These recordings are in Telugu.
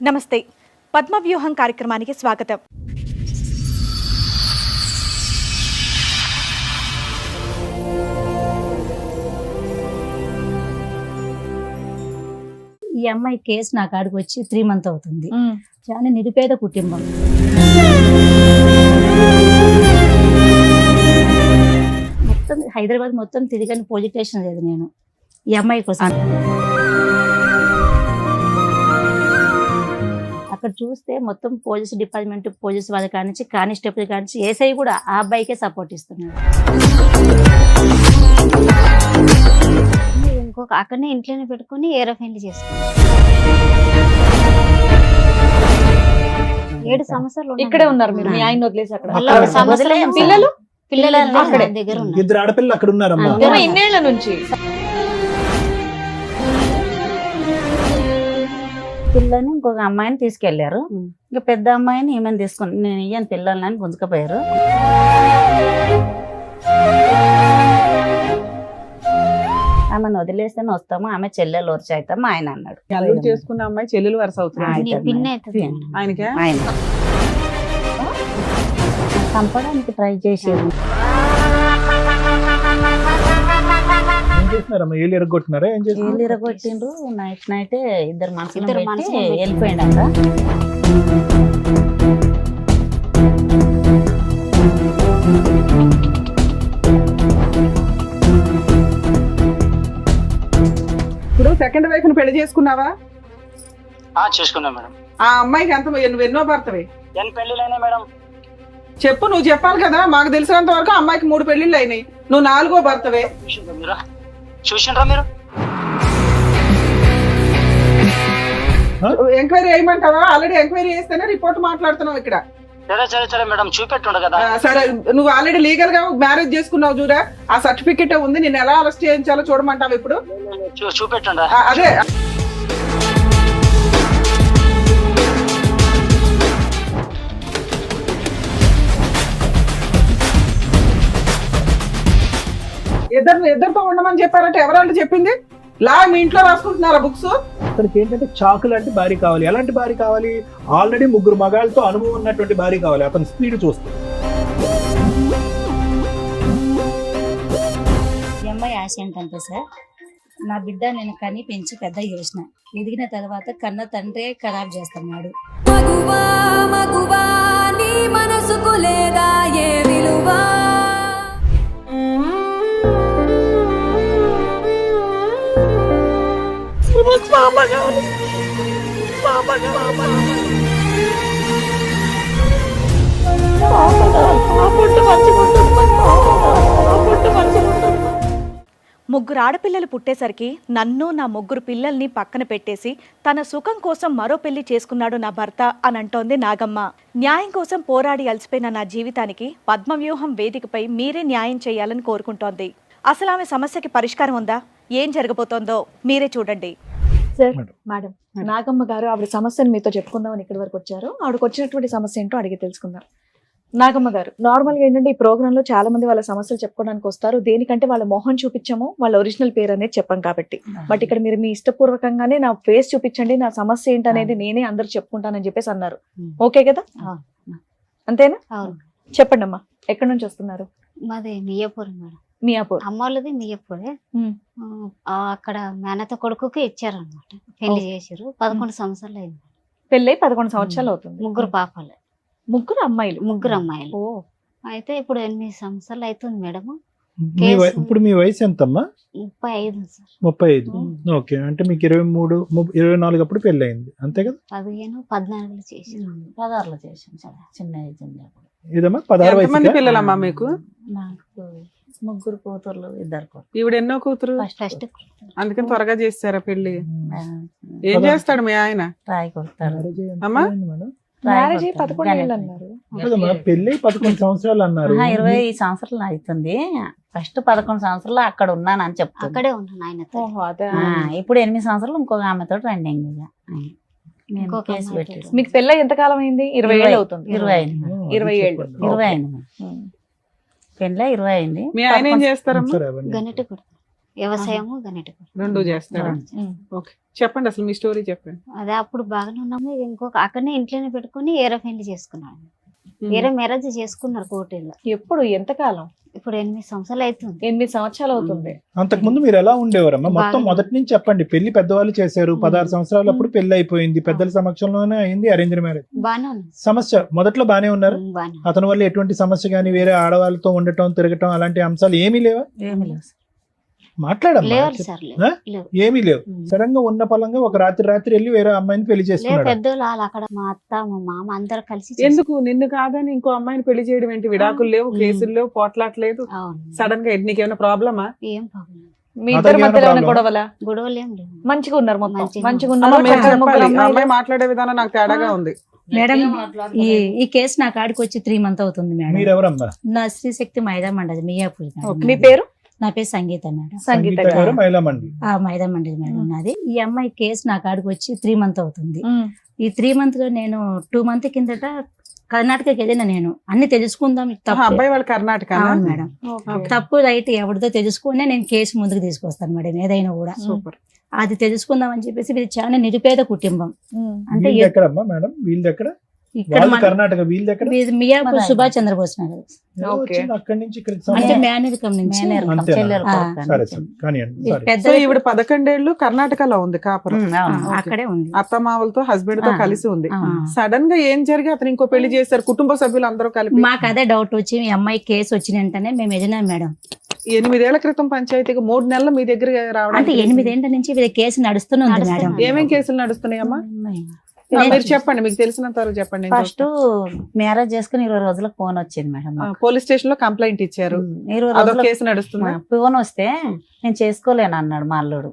నమస్తే పద్మవ్యూహం కార్యక్రమానికి స్వాగతం. ఈ అమ్మాయి కేసు నా కాడికి వచ్చి 3 months అవుతుంది. చాలా నిరుపేద కుటుంబం. మొత్తం హైదరాబాద్ మొత్తం తిరిగని పోలీస్ స్టేషన్ లేదు నేను ఈ అమ్మాయి కోసం. అక్కడ చూస్తే మొత్తం పోలీస్ డిపార్ట్మెంట్, పోలీస్ వాళ్ళ కానించి, కానిస్టేబుల్ కానించి, ఏసఐ కూడా ఆ అబ్బాయికే సపోర్ట్ ఇస్తున్నాడు. ఇంకొక అక్కడనే ఇంట్లోనే పెట్టుకుని ఏరోఫైన్లు చేసుకున్నాం. 7 సంవత్సరాలు ఇక్కడే ఉన్నారు మీరు, మీ ఆయన వదిలేసి అక్కడ. పిల్లలు పిల్లలు అక్కడే దగ్గర ఉన్నారు. 2 ఆడపిల్లలు అక్కడ ఉన్నారమ్మా. ఇన్నేళ్ల నుంచి పిల్లని ఇంకొక అమ్మాయిని తీసుకెళ్లారు. ఇంకా పెద్ద అమ్మాయిని ఈమెను తీసుకుని నేను ఇయ్యని పిల్లలని గుంజుకపోయారు. ఆమెను వదిలేస్తేనే వస్తాము, ఆమె చెల్లెలు వరుస అవుతాము ఆయన అన్నాడు. అల్లుడు చేసుకున్న అమ్మాయి చెల్లెలు వరుస అవుతుంది పిన్న అవుతుంది. ఆయనకే ఆయన చంపడానికి ట్రై చేసేది. ఏం చేస్తున్నారమ్మా? ఏళ్ళు ఎరగొట్టినారా? ఏం చేస్తున్నారు? ఏళ్ళు ఇరగొట్టిండ్రు. నైట్ ఇద్దరు మనుషులు పెట్టి వెళ్ళిపోయిందంట. ఇప్పుడు సెకండ్ వైఫ్ ని పెళ్లి చేసుకున్నావా? చేసుకున్నా మేడం. ఆ అమ్మాయికి ఎంత నువ్వు ఎన్నో భర్తవి? ఎన్ని పెళ్లిళ్ళైనా మేడం? చెప్పు, నువ్వు చెప్పాలి కదా. మాకు తెలిసినంత వరకు అమ్మాయికి 3 పెళ్లిళ్ళు అయినాయి, నువ్వు 4వ భర్తవే. చూసిండ్రా మీరు? ఎంక్వైరీ చేయమంటావా? ఆల్రెడీ ఎంక్వైరీ చేస్తేనే రిపోర్ట్ మాట్లాడుతున్నావు ఇక్కడ. సరే మేడం, చూపెట్టుండ కదా. సరే, నువ్వు ఆల్రెడీ లీగల్ గా మ్యారేజ్ చేసుకున్నావు చూడా, ఆ సర్టిఫికెట్ ఉంది. నేను ఎలా అరెస్ట్ చేయించాలో చూడమంటావు ఇప్పుడు? చూపెట్టుండ. అదే ఇద్దరితో ఉండమని చెప్పారంటే ఎవరంటే చెప్పింది? లా మీ ఇంట్లో రాసుకుంటున్నారా బుక్స్? అతనికి ఏంటంటే చాకు లాంటి భార్య కావాలి. ఎలాంటి భార్య కావాలి? ఆల్రెడీ 3 మగాళ్ళతో అనుభవం ఉన్నటువంటి భార్య కావాలి. అతని స్పీడ్ చూస్తే ఈ అమ్మాయి ఆశ ఏంటంటే సార్, నా బిడ్డ నేను కని పెంచి పెద్ద చేసిన, ఎదిగిన తర్వాత కన్న తండ్రే ఖరాబ్ చేస్తున్నాడు. మగువా నీ మనసుకు లేదా ఏ విలువా? ముగ్గురు ఆడపిల్లలు పుట్టేసరికి నన్ను, నా 3 పిల్లల్ని పక్కన పెట్టేసి తన సుఖం కోసం మరో పెళ్లి చేసుకున్నాడు నా భర్త అని అంటోంది నాగమ్మ. న్యాయం కోసం పోరాడి అలసిపోయిన నా జీవితానికి పద్మవ్యూహం వేదికపై మీరే న్యాయం చేయాలని కోరుకుంటోంది. అసలు ఆమె సమస్యకి పరిష్కారం ఉందా? ఏం జరగబోతోందో మీరే చూడండి. సార్, మేడం, నాగమ్మ గారు ఆవిడ సమస్యను మీతో చెప్పుకుందామని ఇక్కడి వరకు వచ్చారు. ఆవిడకి వచ్చినటువంటి సమస్య ఏంటో అడిగి తెలుసుకుందాం. నాగమ్మ గారు, నార్మల్ గా ఏంటంటే ఈ ప్రోగ్రామ్ లో చాలా మంది వాళ్ళ సమస్యలు చెప్పుకోవడానికి వస్తారు. దేనికంటే వాళ్ళ మొహం చూపించము, వాళ్ళ ఒరిజినల్ పేరు అనేది చెప్పాం కాబట్టి. బట్ ఇక్కడ మీరు మీ ఇష్టపూర్వకంగానే నా ఫేస్ చూపించండి, నా సమస్య ఏంటనేది నేనే అందరు చెప్పుకుంటానని చెప్పేసి అన్నారు. ఓకే కదా? అంతేనా? చెప్పండి అమ్మా, ఎక్కడి నుంచి వస్తున్నారు? మాది మియాపూర్ మేడం. మియాపూర్. అమ్మ వాళ్ళది మియాపూరే. అక్కడ మేనత కొడుకుకి ఇచ్చారనమాట, పెళ్లి చేశారు. 11 సంవత్సరాలు అయింది. పెళ్ళై 11 సంవత్సరాలు అవుతుంది. 3 పాపలు, 3 అమ్మాయిలు. 3 అమ్మాయిలు. అయితే ఇప్పుడు 8 సంవత్సరాలు అవుతుంది మేడం. ఇప్పుడు మీ వయసు ఎంతమ్మా? 35 సార్. 35. ఓకే, అంటే మీకు 23, 24 అప్పుడు పెళ్లి అయింది, అంతే కదా? 15, 14 చేశారు. 16లో చేసాం సార్, చిన్న ఏజ్ ఉన్నప్పుడు. ఇదమ్మా 16 వయసు. ఎంతమంది పిల్లలమ్మా మీకు? నాకు 3 కూతుర్లు, 2 కొడుకులు. ఈవిడ ఎన్నో కూతురు? ఫస్ట్ అందుకని త్వరగా చేస్తారా పెళ్లి? ఏం చేస్తాడు మీ ఆయన? రాయి కొడతాడు. అమ్మా? మ్యారేజ్ 11 ఏళ్ళు అన్నారు. పెళ్లి 11 సంవత్సరాలు అన్నారు. 20 సంవత్సరాలు అవుతుంది. ఫస్ట్ 11 సంవత్సరాలు అక్కడ ఉన్నాను అని చెప్తాను. అక్కడే ఉన్నాను ఆయనతో. ఇప్పుడు 8 సంవత్సరాలు ఇంకొక ఆమెతో రన్నింగ్. కేసు పెట్టేసి. మీకు పెళ్ళై ఎంత కాలం అయింది? 20 ఏళ్ళు అవుతుంది. 20 అయింది. 20 ఏళ్ళు. 20 అయింది. పెళ్ళి 20 అయింది. మీ ఆయన ఏం చేస్తారమ్మా? గన్నెట్టు కొడతారు. వ్యవసాయము గనెట రెండు చేస్తాడా? ఓకే, చెప్పండి అసలు మీ స్టోరీ చెప్పండి. అదే అప్పుడు బాగానే ఉన్నాము. ఇంకొక అక్కడనే ఇంట్లోనే పెట్టుకుని ఏరే పెళ్లి చేసుకున్నాడు. ఏరే మ్యారేజ్ చేసుకున్నారు కోటిలో. ఎప్పుడు ఎంతకాలం? ఇప్పుడు 8 సంవత్సరాలు అవుతుంది. 8 సంవత్సరాలు అవుతుంది. అంతకు ముందు మీరు ఎలా ఉండేవారమ్మా? మొత్తం బాగా. మొదటి నుంచి చెప్పండి. పెళ్లి పెద్దవాళ్ళు చేశారు, 16 సంవత్సరాలు అప్పుడు పెళ్లి అయిపోయింది, పెద్దల సమక్షంలోనే అయింది అరేంజ్ మ్యారేజ్. బాగానే ఉంది. సమస్య మొదట్లో బానే ఉన్నారు. బాగానే అతని వల్ల ఎటువంటి సమస్య కానీ వేరే ఆడవాళ్ళతో ఉండటం తిరగటం అలాంటి అంశాలు ఏమీ లేవా? ఏమి లేవు సార్. మాట్లాడమ్మా. లేవు సార్, ఆ? లేవు. ఏమీ లేవు. సడన్ గా ఉన్న పలంగా ఒక రాత్రి వెళ్ళి వేరే అమ్మాయిని పెళ్లి లేదు, చేసుకున్నాడు. పెద్దోళ్ళు వాళ్ళు అక్కడ మా అత్త మా మామ అందరు కలిసి ఎందుకు నిన్ను కాదని ఇంకో అమ్మాయిని పెళ్లి చేయడం ఏంటి? విడాకులు లేవు, కేసులు లేవు, పోట్లాట్లేదు. అవును. సడన్ గా నీకేమైనా ప్రాబ్లమా? ఏం ప్రాబ్లం మీ ఇద్దరి అతనికి మధ్యలో ఏమైనా ఏమైనా గొడవలా? గొడవలు ఏం లేవు. మంచిగా ఉన్నారు మొత్తం. మంచిగా మంచిగా అమ్మ, ఉన్నారు. మీరు చక్కగా చెప్పాలి. ముగ్గురు ఆ అమ్మాయిలు. అమ్మాయి మాట్లాడే విధానం నాకు తేడాగా ఉంది. మేడం ఈ కేసు నా కాడికి వచ్చి 3 months అవుతుంది మేడం. మీరెవరమ్మా? నా శ్రీశక్తి మైదా మండలి మియాపూర్ మేడం. మీ పేరు? నా పేరు సంగీత మేడం. సంగీత సంగీత గారు మహిళా మండలి. ఆ మైదా మండలి మేడం నాది. ఈ అమ్మాయి కేసు నా కాడికి వచ్చి 3 months అవుతుంది. ఉమ్. ఈ 3 months లో నేను 2 months కిందట కర్ణాటకకి వెళ్ళిన. నేను అన్ని తెలుసుకుందాం ఆ తప్పు. అబ్బాయి వాళ్ళ కర్ణాటక. అవును మేడం. ఓకే. తప్పు రైట్ ఎవరితో తెలుసుకునే నేను కేసు ముందుకు తీసుకొస్తాను మేడం, ఏదైనా కూడా. సూపర్. అది తెలుసుకుందాం అని చెప్పేసి ఇది చాలా నిరుపేద కుటుంబం. ఉమ్. అంటే వీళ్ళది ఎక్కడమ్మా మేడం? వీళ్ళది ఎక్కడ? ఇక్కడ వాళ్ళు మన కర్ణాటక, వీళ్ళది ఎక్కడ? మియాపూర్ సుభాష్ చంద్రబోస్ నగర్. ఎవరు వచ్చింది అక్కడి నుంచి ఇక్కడికి అంటే సంబంధం? మేనరికం నుంచి. అంతేనా? ఆ. సరే సరే కానీ ఈ సారీ. పెద్ద సో ఈవిడ 11 ఏళ్ళు కర్ణాటకలో ఉంది కాపురం. ఓకే. అక్కడే ఉంది. అత్తమావలతో హస్బెండ్ తో ఆ. కలిసి ఉంది. ఆ. సడన్ గా ఏం జరిగి అతను ఇంకో పెళ్లి చేశారు, కుటుంబ సభ్యులు అందరూ కలిపి. మాకు అదే డౌట్ వచ్చి మీ అమ్మాయి కేసు వచ్చిన వెంటనే మేము వెళ్ళినాం మేడం. 8 ఏళ్ల క్రితం పంచాయతీకి 3 నెలలు మీ దగ్గర అంటే రావడానికి 8 ఏళ్ల నుంచి వీళ్ళ కేసు నడుస్తూనే ఉంది మేడం. నడుస్తుంది. ఏమేం కేసులు నడుస్తున్నాయమ్మా? మీరు చెప్పండి, మీకు తెలిసినంత వరకు చెప్పండి. నేను ఫస్ట్ మ్యారేజ్ చేసుకుని 20 రోజులకు ఫోన్ వచ్చింది మేడం. చూస్తాను. పోలీస్ స్టేషన్ లో కంప్లైంట్ ఇచ్చారు. 20 అదొక రోజులకు కేసు నడుస్తుంది. ఫోన్ వస్తే నేను చేసుకోలేను అన్నాడు మా అల్లుడు.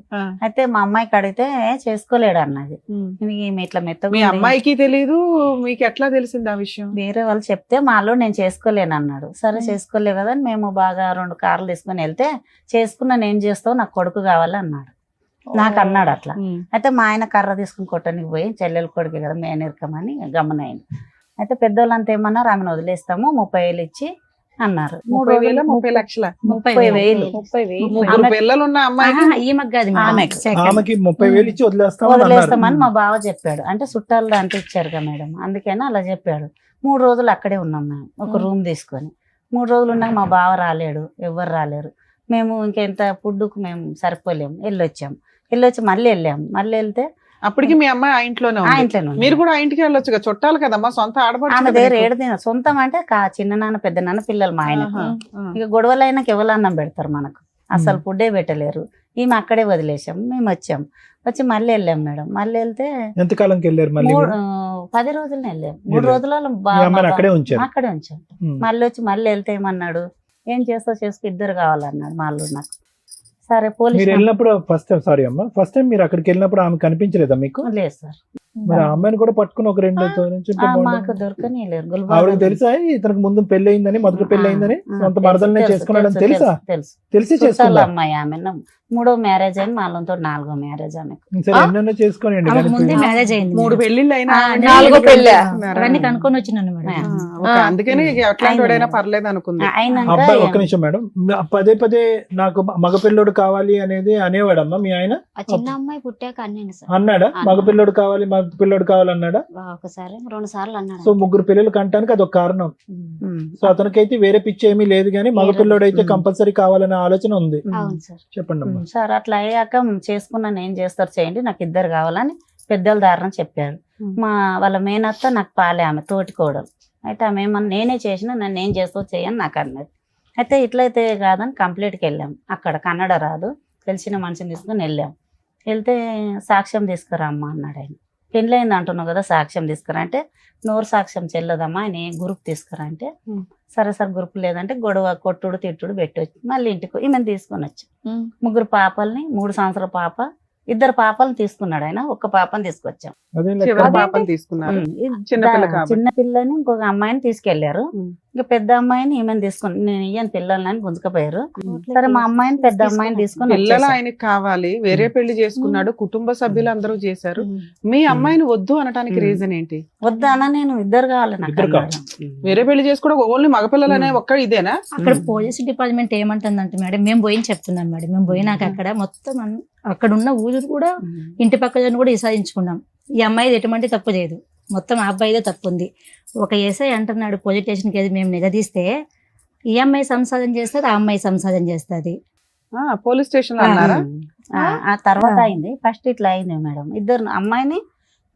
అయితే మా అమ్మాయికి అడిగితే చేసుకోలేడు అన్నది. ఈమె ఇట్లా మెత్తగా మీ ఉంది. అమ్మాయికి తెలీదు, మీకు ఎట్లా తెలిసింది ఆ విషయం? వేరే వాళ్ళు చెప్తే మా అల్లుడు నేను చేసుకోలేను అన్నాడు. సరే చేసుకోలేవు కదా అని మేము బాగా 2 కార్లు తీసుకుని వెళ్తే చేసుకున్నా నేను చేస్తావు, నాకు కొడుకు కావాలి అన్నాడు. నాకు అన్నాడు అట్లా. అయితే మా ఆయన కర్ర తీసుకుని కొట్టడానికి పోయి చెల్లెల కొడుకు కదా మేనరికమని గమనైంది. అయితే పెద్దోళ్ళంతా ఏమన్నారు, ఆమెను వదిలేస్తాము 30,000 ఇచ్చి అన్నారు. 30,000 30 లక్షల 30,000 ముగ్గురు పిల్లలు ఉన్న అమ్మాయికి ఈమెకు కాదు మేడం. ఆమెకు. ఆమెకి 30,000 ఇచ్చి వదిలేస్తామని అన్నారు. వదిలేస్తామని మా బావ చెప్పాడు. అంటే చుట్టాలు అంత ఇచ్చారు కదా మేడం, అందుకని అలా చెప్పాడు. 3 రోజులు అక్కడే ఉన్నాం మేము, ఒక రూమ్ తీసుకొని. 3 రోజులు ఉన్నాక మా బావ రాలేడు, ఎవ్వరు రాలేరు. మేము ఇంకెంత ఫుడ్కు మేము సరిపోలేము. వెళ్ళొచ్చి మళ్ళీ వెళ్ళాము. మళ్ళీ వెళ్తే అప్పటికి మీ అమ్మాయి ఆ ఇంట్లోనే ఆ ఉంది. ఇంట్లోనే ఉంది. మీరు కూడా ఆ ఇంటికి వెళ్ళొచ్చు కదా, చుట్టాలు కదమ్మా, సొంత ఆమె ఆడపడుచు దగ్గర కదా. 7 దినాలు సొంతం అంటే చిన్న నాన్న పెద్ద నాన్న పిల్లలు మా ఆయన. ఆహా, ఆ. ఇక గొడవలు అయినాక ఎవరన్నం పెడతారు మనకు, అసలు ఫుడ్డే పెట్టలేరు. ఈమె అక్కడే వదిలేసాం. మేము వచ్చి మళ్ళీ వెళ్ళాం మేడం. మళ్ళీ వెళ్తే ఎంతకాలంకి వెళ్ళారు మళ్ళీ? 10 రోజులనే వెళ్ళాం. 3 వెళ్ళారు. రోజులలో మీ అమ్మాయిని అక్కడే ఉంచారు. అక్కడే ఉంచాం. మళ్ళీ వచ్చి మళ్ళీ వెళ్తే ఏమన్నాడు, ఏం చేస్తావు చేసుకో, 2 కావాలన్నాడు మా అల్లుడు నాకు. సరే మీరు పోలీస్ వెళ్ళినప్పుడు ఫస్ట్ టైం మీరు అక్కడికి వెళ్ళినప్పుడు ఆమె కనిపించలేదా మీకు? లేదు సార్. మరి ఆ అమ్మాయిని కూడా పట్టుకుని ఒక 2 నుంచి ఉంటే బాగుండేది. మాకు దొరకని లేరు. ఆవిడకి తెలుసా ఇతనికి ముందు పెళ్లి అయిందని, మొదటి పెళ్లి అయిందని, సొంత భర్తలనే చేసుకున్నాడని తెలుసా? తెలుసు. తెలిసి చుట్టాల చేసుకున్నా? అమ్మాయి ఆమె 3వ మ్యారేజ్ అయింది, వాళ్ళతో 4వ మ్యారేజ్ ఆమెకు. సరే ఎన్నెన్నో చేసుకోనండి. ఆమెకు ముందే మ్యారేజ్ అయింది. 3 పెళ్లిళ్ళు అయినా ఆ, ఆవిడ 4వ పెళ్ళా? అవన్నీ కనుక్కొని వచ్చినాను మేడం. ఓకే, అందుకని ఎట్లాంటి వాడైనా పర్లేదు అనుకుంది. అయినాక అబ్బాయి ఒక్క నిమిషం మేడం, పదే నాకు మగపిల్లోడు కావాలి అనేది అనేవాడమ్మా మీ ఆయన? ఆ చిన్న అమ్మాయి పుట్టాక అన్నాను సార్. అన్నాడా? మగపిల్లోడు కావాలి మగపిల్లోడు కావాలి అన్నాడా? ఒకసారి 2 సార్లు అన్నాడు. సో 3 పిల్లలు కంటానికి అదొక కారణం. సో అతనికైతే వేరే పిచ్చి ఏమీ లేదు కానీ మగపిల్లోడు అయితే కంపల్సరీ కావాలనే ఆలోచన ఉంది. అవును సార్. చెప్పండి అమ్మా. సార్ అట్లా అయ్యాక చేసుకున్నాను, ఏం చేస్తారు చేయండి, నాకు 2 కావాలని పెద్దల దారిని చెప్పాడు. వాళ్ళ మేనత్త నాకు పాలే, ఆమె తోటి కోడలు. అయితే ఆమె ఏమన్నా నేనే చేసిన, నన్ను ఏం చేస్తావు చేయని నాకు అన్నది. అయితే ఇట్లయితే కాదని కంప్లీట్కి వెళ్ళాం. అక్కడ కన్నడ రాదు, తెలిసిన మనిషిని తీసుకుని వెళ్తే సాక్ష్యం తీసుకురా అమ్మ అన్నాడు ఆయన. పెళ్ళైంది అంటున్నావు కదా, సాక్ష్యం తీసుకురా అంటే, నోరు సాక్ష్యం చెల్లదమ్మా, ఆయన గ్రూప్ తీసుకురా అంటే, సరే సార్ గ్రూప్ లేదంటే గొడవ కొట్టుడు తిట్టుడు పెట్టొచ్చు. మళ్ళీ ఇంటికి ఈమెను తీసుకొని వచ్చి 3 పాపల్ని, 3 సంవత్సరాల పాప, 2 పాపలను తీసుకున్నాడు ఆయన, ఒక్క పాపని తీసుకొచ్చాం. అదే చివరి పాపని తీసుకున్నారు. చిన్నపిల్ల కాబట్టి. చిన్న పిల్లని ఇంకొక అమ్మాయిని తీసుకెళ్లారు. ఇంకా పెద్ద అమ్మాయిని ఈమెను తీసుకుని నేను ఇయ్యను పిల్లలని గుంజుకపోయారు. సరే మా అమ్మాయిని పెద్ద అమ్మాయిని తీసుకుని పిల్లలు వచ్చేసాం. ఆయనకి కావాలి, వేరే పెళ్లి చేసుకున్నాడు, కుటుంబ సభ్యులు అందరూ చేశారు. మీ అమ్మాయిని వద్దు అనడానికి రీజన్ ఏంటి? వద్దానా నేను ఇద్దరు కావాలి నాకు ఇద్దరు అన్నాడు. వేరే పెళ్లి చేసుకోవడం ఓన్లీ మగపిల్లలు అనే ఒక్క ఇదేనా? అక్కడ పోలీస్ డిపార్ట్మెంట్ ఏమంటుందంటే మేడం, మేము పోయి చెప్తున్నాం మేడం, మేము పోయినాక అక్కడ మొత్తం అక్కడ ఉన్న ఊరు కూడా ఇంటి పక్కన కూడా విసారించుకున్నాం. ఈ అమ్మాయి ఎటువంటి తప్పు లేదు, మొత్తం ఆ అబ్బాయిదే తప్పు ఉంది. ఒక ఎస్ఐ అంటున్నాడు పోలీస్ స్టేషన్కి వెళ్ళి మేము నిగదీస్తే ఈ అమ్మాయి సంసారం చేస్తుంది, ఆ అమ్మాయి సంసారం చేస్తుంది. పోలీస్ స్టేషన్ లో అన్నారా? ఆ తర్వాత అయింది. ఫస్ట్ ఇట్లా అయింది మేడం. ఇద్దరు అమ్మాయిని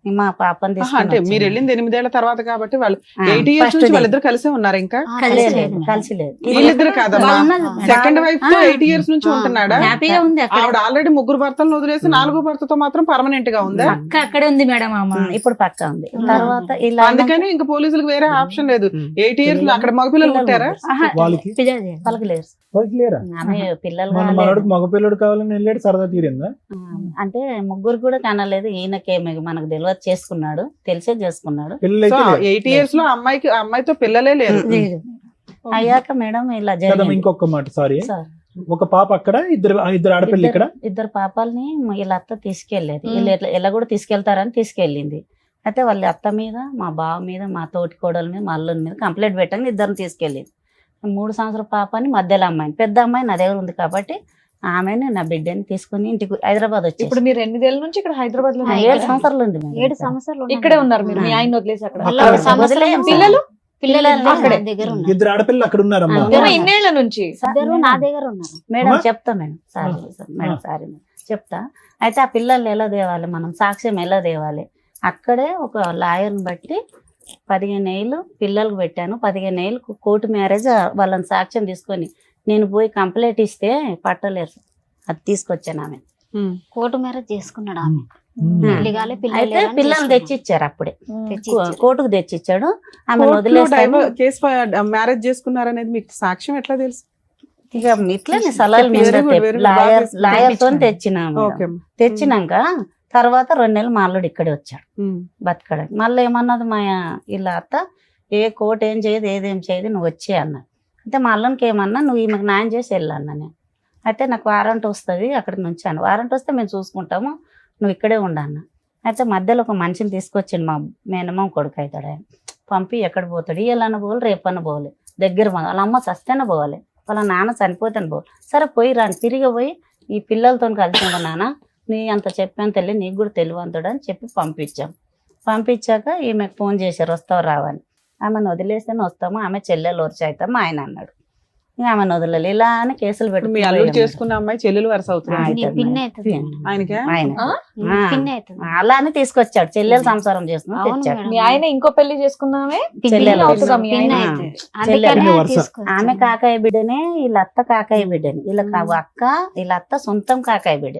మా పాపని అంటే తీసుకుని మీరు వెళ్ళింది 8 ఏళ్ల తర్వాత కాబట్టి వాళ్ళు ఆ, 8 ఇయర్స్ first నుంచి day. వాళ్ళిద్దరు కలిసే ఉన్నారు. ఇంకా కలిసి లేదు. వీళ్ళిద్దరు కాదమ్మా, బాగున్నారు. సెకండ్ వైఫ్ తో 8 ఇయర్స్ నుంచి ఉంటున్నాడా? హ్యాపీగా ఉంది అక్కడ. ఆవిడ ఆల్రెడీ 3 భర్తలను వదిలేసి 4వ భర్తతో మాత్రం పర్మనెంట్ గా ఉందా? పక్క అక్కడే ఉంది మేడం అమ్మ. ఇప్పుడు పక్క ఉంది. తర్వాత ఇలా అందుకని ఇంకా పోలీసులకు వేరే ఆప్షన్ లేదు. 8 ఇయర్స్ లో అక్కడ మగపిల్లలు పుట్టారా? వాళ్ళకి పలకలేరు. వాళ్ళకి లేరా? ఆమె పిల్లలు మన కాలేదు. మనోడికి మగ పిల్లడు కావాలని వెళ్ళాడు, సరదా తీరిందా? అంటే ముగ్గురు కూడా కనలేదు. ఈయనకేమి మనకు తెలియదు, చేసుకున్నాడు, తెలిసే చేసుకున్నాడు. పిల్లలు సో అయితే 8 ఇయర్స్ లో అమ్మాయితో పిల్లలే లేరు. లేదు. అయ్యాక మేడం ఇలా కదమ్మా, జరిగింది. ఇంకొక మాట, సారీ, సార్, ఒక పాప అక్కడ, ఇద్దరు ఆడపిల్లలు ఇక్కడ. ఇద్దరు పాపాలని వీళ్ళ అత్త తీసుకెళ్లేదు. వీళ్ళు ఎలా కూడా తీసుకెళ్తారని తీసుకెళ్ళింది. అయితే వాళ్ళ అత్త మీద, మా బావ మీద, మా తోటి కోడల మీద, మా అల్లుని మీద కంప్లైంట్ పెట్టండి, ఇద్దరిని తీసుకెళ్ళింది. 3 సంవత్సరాల పాపని, మధ్యలో అమ్మాయిని, పెద్ద అమ్మాయి నా దగ్గర ఉంది కాబట్టి ఆమెను నా బిడ్డని తీసుకుని ఇంటికి హైదరాబాద్ వచ్చి ఇప్పుడు మీరు 8 ఏళ్ళ నుంచి ఇక్కడ హైదరాబాద్ లో 7 సంవత్సరాలు ఉంది మేడం. 7 సంవత్సరాలు ఇక్కడే ఉన్నారు మీరు, మీ ఆయన వదిలేసి అక్కడ. మళ్ళా ఒక సంవత్సరం వదిలేయం. పిల్లలు పిల్లలు అక్కడే. నా దగ్గర ఉన్నారు. ఇద్దరు ఆడపిల్లలు అక్కడ ఉన్నారమ్మా. ఇద్దరు ఇన్నేళ్ల నుంచి ఇద్దరు నా దగ్గర ఉన్నారు. మేడం అమ్మా? చెప్తా madam, sorry madam, sorry madam, చెప్తా. అయితే ఆ పిల్లల్ని ఎలా తేవాలి, మనం సాక్ష్యం ఎలా తేవాలి? అక్కడే ఒక లాయర్ని బట్టి 15 ఏళ్ళు పిల్లలకు పెట్టాను. 15 ఏళ్ళు కోర్టు మ్యారేజ్ వాళ్ళని సాక్ష్యం తీసుకొని నేను పోయి కంప్లైంట్ ఇస్తే పట్టలేరు. అది తీసుకొచ్చాను ఆమె. కోర్టు మ్యారేజ్ చేసుకున్నాడు ఆమె. ఉమ్. అయితే పిల్లల్ని తెచ్చిచ్చారు అప్పుడే, తెచ్చిచ్చారు. కోర్టుకు తెచ్చిచ్చాడు. ఆమె కోర్టులో వదిలేస్తాను. కేసు మ్యారేజ్ చేసుకున్నారనేది మీకు సాక్ష్యం ఎట్లా తెలుసు? ఇక ఇట్లనే సలహాలు Very good, very good. Lawyer తో తెచ్చినాము. ఓకే. తెచ్చినాక తర్వాత 2 నెలలు మా అల్లుడు ఇక్కడే వచ్చాడు బతకడానికి. మళ్ళీ ఏమన్నది మా ఇలా అత్త, ఏ కోర్టు ఏం చేయదు, ఏదేం చేయదు, నువ్వు వచ్చే అన్నది. అయితే మా అల్లునికి ఏమన్నా, నువ్వు ఈమెకు న్యాయం చేసి వెళ్ళన్నా నేను. అయితే నాకు వారంట్ వస్తుంది, అక్కడి నుంచి అన్న వారంట్ వస్తే మేము చూసుకుంటాము, నువ్వు ఇక్కడే ఉండన్న. అయితే మధ్యలో ఒక మనిషిని తీసుకొచ్చిండు, మా మేనమామ కొడుకు అవుతాడు ఆయన. పంపి ఎక్కడ పోతాడు, ఇవాళ పోవాలి, రేపన్న పోవాలి, దగ్గర వాళ్ళ అమ్మ చస్తేనే పోవాలి, వాళ్ళ నాన్న చనిపోతాను పోవాలి. సరే పోయి రాని, తిరిగి పోయి ఈ పిల్లలతో కలిసి ఉండ నాన్న, నీ అంత చెప్పాను తెలియదు, నీకు కూడా తెలివంతుడు అని చెప్పి పంపించాం. పంపించాక ఈమెకు ఫోన్ చేశారు, వస్తావు రావని. ఆమెను వదిలేస్తేనే వస్తాము, ఆమె చెల్లెలు వరుస అవుతాము ఆయన అన్నాడు. ఇంకా ఆమెను వదలలేదు. ఇలా అని కేసులు మీ అల్లుడు పెట్టి చేసుకున్న అమ్మాయి చెల్లెలు వరుస అవుతుంది పిన్ని అవుతుంది. ఆయనకే. ఆయన పిన్ని అవుతుంది. అలా అని తీసుకొచ్చాడు, చెల్లెలు సంసారం చేసుకుని అవును తెచ్చాడు. మేడం. మీ ఆయన ఇంకో పెళ్లి చేసుకున్నామే చెల్లెలు అవుతుందా మీ పిన్ని ఆయన? అవుతుంది. చెల్లెలు. అందుకనే వరుస. తీసుకొచ్చాను. ఆమె కాకాయ బిడ్డనే, వీళ్ళ అత్త కాకాయ బిడ్డని, వీళ్ళ అక్క వీళ్ళ అత్త సొంతం కాకాయ బిడ్డ.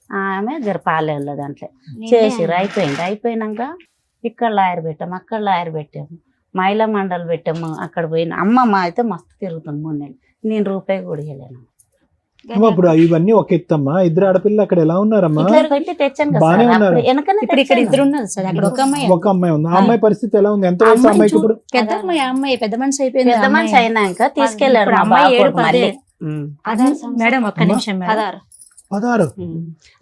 ఆమె జరపాలేదు దాంట్లో చేసిర్రు. అయిపోయినాక ఇక్కడ లాయర్ పెట్టాము, అక్కడ లాయర్ పెట్టాము, మహిళా మండలి పెట్టాము. అక్కడ పోయిన అమ్మమ్మ అయితే మస్తు తిరుగుతుంది 3 నెలలు, నేను రూపాయి కూడా ఇవ్వలేను. అమ్మా, ఇప్పుడు ఇవన్నీ ఒక ఎత్తమ్మా, ఇద్దరు ఆడపిల్లలు అక్కడ ఎలా ఉన్నారమ్మా? ఇట్లా పెట్టి తెచ్చాను కదా బానే సార్, ఉన్నారు. అప్పుడు వెనకనే ఇప్పుడు ఇక్కడ తెచ్చాను. 2 ఉన్నారు సార్, అక్కడ ఒక అమ్మాయి. ఒక అమ్మాయి ఉంది. ఆ అమ్మాయి పరిస్థితి ఎలా ఉంది? ఎంత వయసు అమ్మాయి అమ్మాయికి ఇప్పుడు? పెద్ద అమ్మాయి, ఆ అమ్మాయి పెద్ద మనిషి అయిపోయింది. పెద్ద మనిషి అయినాక తీసుకెళ్లారు ఇప్పుడు మా అమ్మాయి బావ 7, కొడుకు 10. మళ్ళీ. ఉమ్. మేడం ఒక్క నిమిషం మేడం. 16.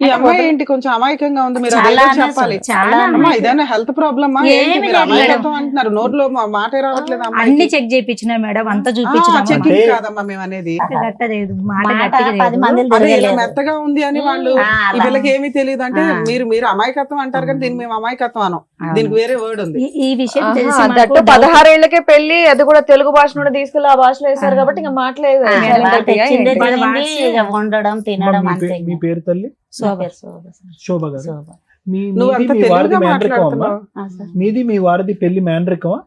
ఈ అమ్మాయి ఏంటి కొంచెం అమాయకంగా ఉంది, మీరు చాలా అదేదో చెప్పాలి. చాలా అమ్మా ఇదేనా హెల్త్ ప్రాబ్లమ్? ఏమీ లేదు అమాయకత్వం అంటున్నారు, నోట్లో మాట రావట్లేదు. అన్ని చెక్ చేయించిన మేడం, అంతా చూపించిన చెకింగ్ అంటే- కాదమ్మా మేము అనేది. కట్టలేదు, మాట మాట గట్టిగా 10 లేదు. మందిని అదే ఇలా తిరగలేదు. మెత్తగా ఉంది అని వాళ్ళు ఆ, ఈ అలా. వీళ్ళకి ఏమీ తెలియదు అంటే ఆ. మీరు అమాయకత్వం అంటారు కానీ దీన్ని మేము అమాయకత్వం అనం. అవును. దీనికి వేరే వర్డ్ ఉంది. ఈ విషయం ఆహా, తెలిసి దట్టు మాకు 16 ఏళ్లకే పెళ్లి, అది కూడా తెలుగు భాష నుండి తీసుకెళ్లి ఆ భాషలో వేశారు కాబట్టి ఇంకా మాట్లేదు. ఆ, మేడం, వాళ్ళు తెచ్చిందే వాళ్ళ తినండి, వాట్స్ ఇక వండడం తినడం అంతే. మీ పేరు తల్లి? నా పేరు శోభ సార్. శోభ గారు. శోభ. నువ్వు మీది అంత మీ వారిది తెలుగుగా మేనరికం అమ్మా? మాట్లాడుతున్నావు. ఆ, సార్. మీది మీ వారిది పెళ్లి మేనరికమా?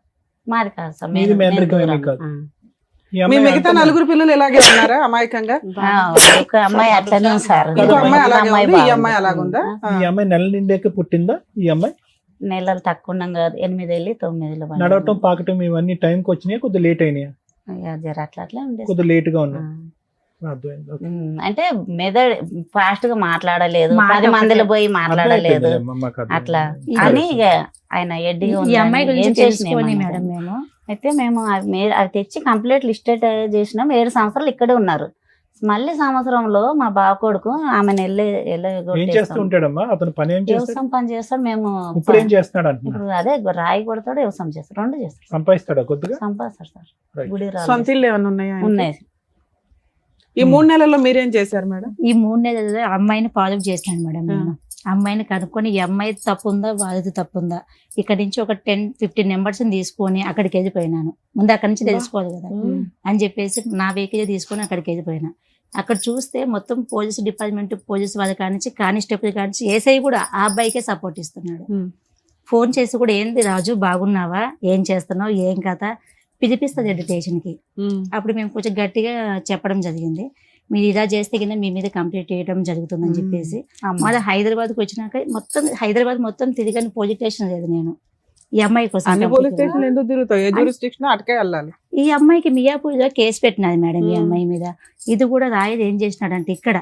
మాది కాదు సార్, మీది మేము మేనరికం ఏమీ దూరం. కాదు. ఆ. ఈ మీ అమ్మాయి మిగతా అంతా- 4 పిల్లలు ఇలాగే ఉన్నారా అమాయకంగా? ఆ, ఒక అమ్మాయి అట్లనే ఉంది సార్. ఇంకో అమ్మాయి ఒక అలాగే ఉంది, ఈ బాగుంది. అమ్మాయి అలాగుందా? ఈ అమ్మాయి నెల నిండాక పుట్టిందా? ఈ అమ్మాయి నెలలు తక్కువ ఉన్నాం కాదు, 8 వెళ్ళి 9 పడింది. నడవటం పాకటం ఇవన్నీ టైంకి వచ్చినాయి, కొద్దిగా లేట్ అయినాయి? ఇక జర అట్లా అట్లా ఉండేది. కొద్దిగా లేట్ గా ఆ. ఉన్నాయి. అర్థమైంది. ఓకే. అంటే మెదడు ఫాస్ట్ గా మాట్లాడలేదు, మాట 10 మందిలో పోయి మాట్లాడలేదు అర్థమైపోయింది, మాకు అర్థమైంది. అట్లా ఈ- అని ఇక ఆయన ఎడ్డిగా ఈ అమ్మాయి ఉందని గురించి ఏం తెలుసుకొని చేసినాం మేడం అన్నది. మేము అయితే మేము అవి తెచ్చి కంప్లీట్ లిస్టెడ్ చేసినాం. 7 సంవత్సరాలు ఇక్కడే ఉన్నారు. మళ్ళీ సంవత్సరంలో మా బావ కొడుకు ఆమెను ఏం చేస్తూ ఉంటాడమ్మా అతను? పని ఏం చేస్తాడు? వ్యవసాయం పని చేస్తాడు. మేము ఇప్పుడు ఏం చేస్తున్నాడు అంటున్నా? ఇప్పుడు అదే రాయి కొడతాడు, వ్యవసాయం చేస్తాడు, 2 చేస్తాడు. సంపాదిస్తాడా కొద్దిగా? సంపాదిస్తాడు సార్. Right. గుడి రాళ్ళు సొంత ఇల్లు ఏమైనా ఉన్నాయా ఆయనకి? ఉన్నాయి. ఈ 3 నెలల్లో మీరేం చేశారు మేడం? ఈ 3 నెలలు అమ్మాయిని ఫాలో చేసినాను మేడం నేను. అమ్మాయిని కనుక్కొని ఈ అమ్మాయి తప్పు ఉందా వాళ్ళది తప్పు ఉందా, ఇక్కడ నుంచి ఒక 10-15 నెంబర్స్ తీసుకొని అక్కడికి వెళ్ళిపోయినాను. ముందు అక్కడి నుంచి తెలుసుకోవాలి కదా అని చెప్పేసి నా వెహికల్ తీసుకొని అక్కడికి వెళ్ళిపోయినా. అక్కడ చూస్తే మొత్తం పోలీస్ డిపార్ట్మెంట్, పోలీస్ వాళ్ళ కానించి కానిస్టేబుల్ కానించి ఏసఐ కూడా ఆ అబ్బాయికే సపోర్ట్ ఇస్తున్నాడు. ఫోన్ చేసి కూడా ఏంది రాజు బాగున్నావా, ఏం చేస్తున్నావు, ఏం కథ పిలిపిస్తుంది స్టేషన్కి. అప్పుడు మేము కొంచెం గట్టిగా చెప్పడం జరిగింది, మీరు ఇలా చేస్తే కింద మీ మీద కంప్లీట్ చేయడం జరుగుతుందని చెప్పేసి. మళ్ళీ హైదరాబాద్కి వచ్చినాక హైదరాబాద్ మొత్తం తిరిగాను, పోలీస్ స్టేషన్ లేదు నేను ఈ అమ్మాయి కోసం. అన్ని పోలీస్ స్టేషన్ ఎందుకు తిరుగుతావు? ఏ జ్యూరిస్డిక్షన్ అటుకే వెళ్ళాలి. ఈ అమ్మాయికి మియాపూర్లో కేసు పెట్టినది మేడం ఈ అమ్మాయి మీద. ఇది కూడా రాయలు ఏం చేసినాడంటే ఇక్కడ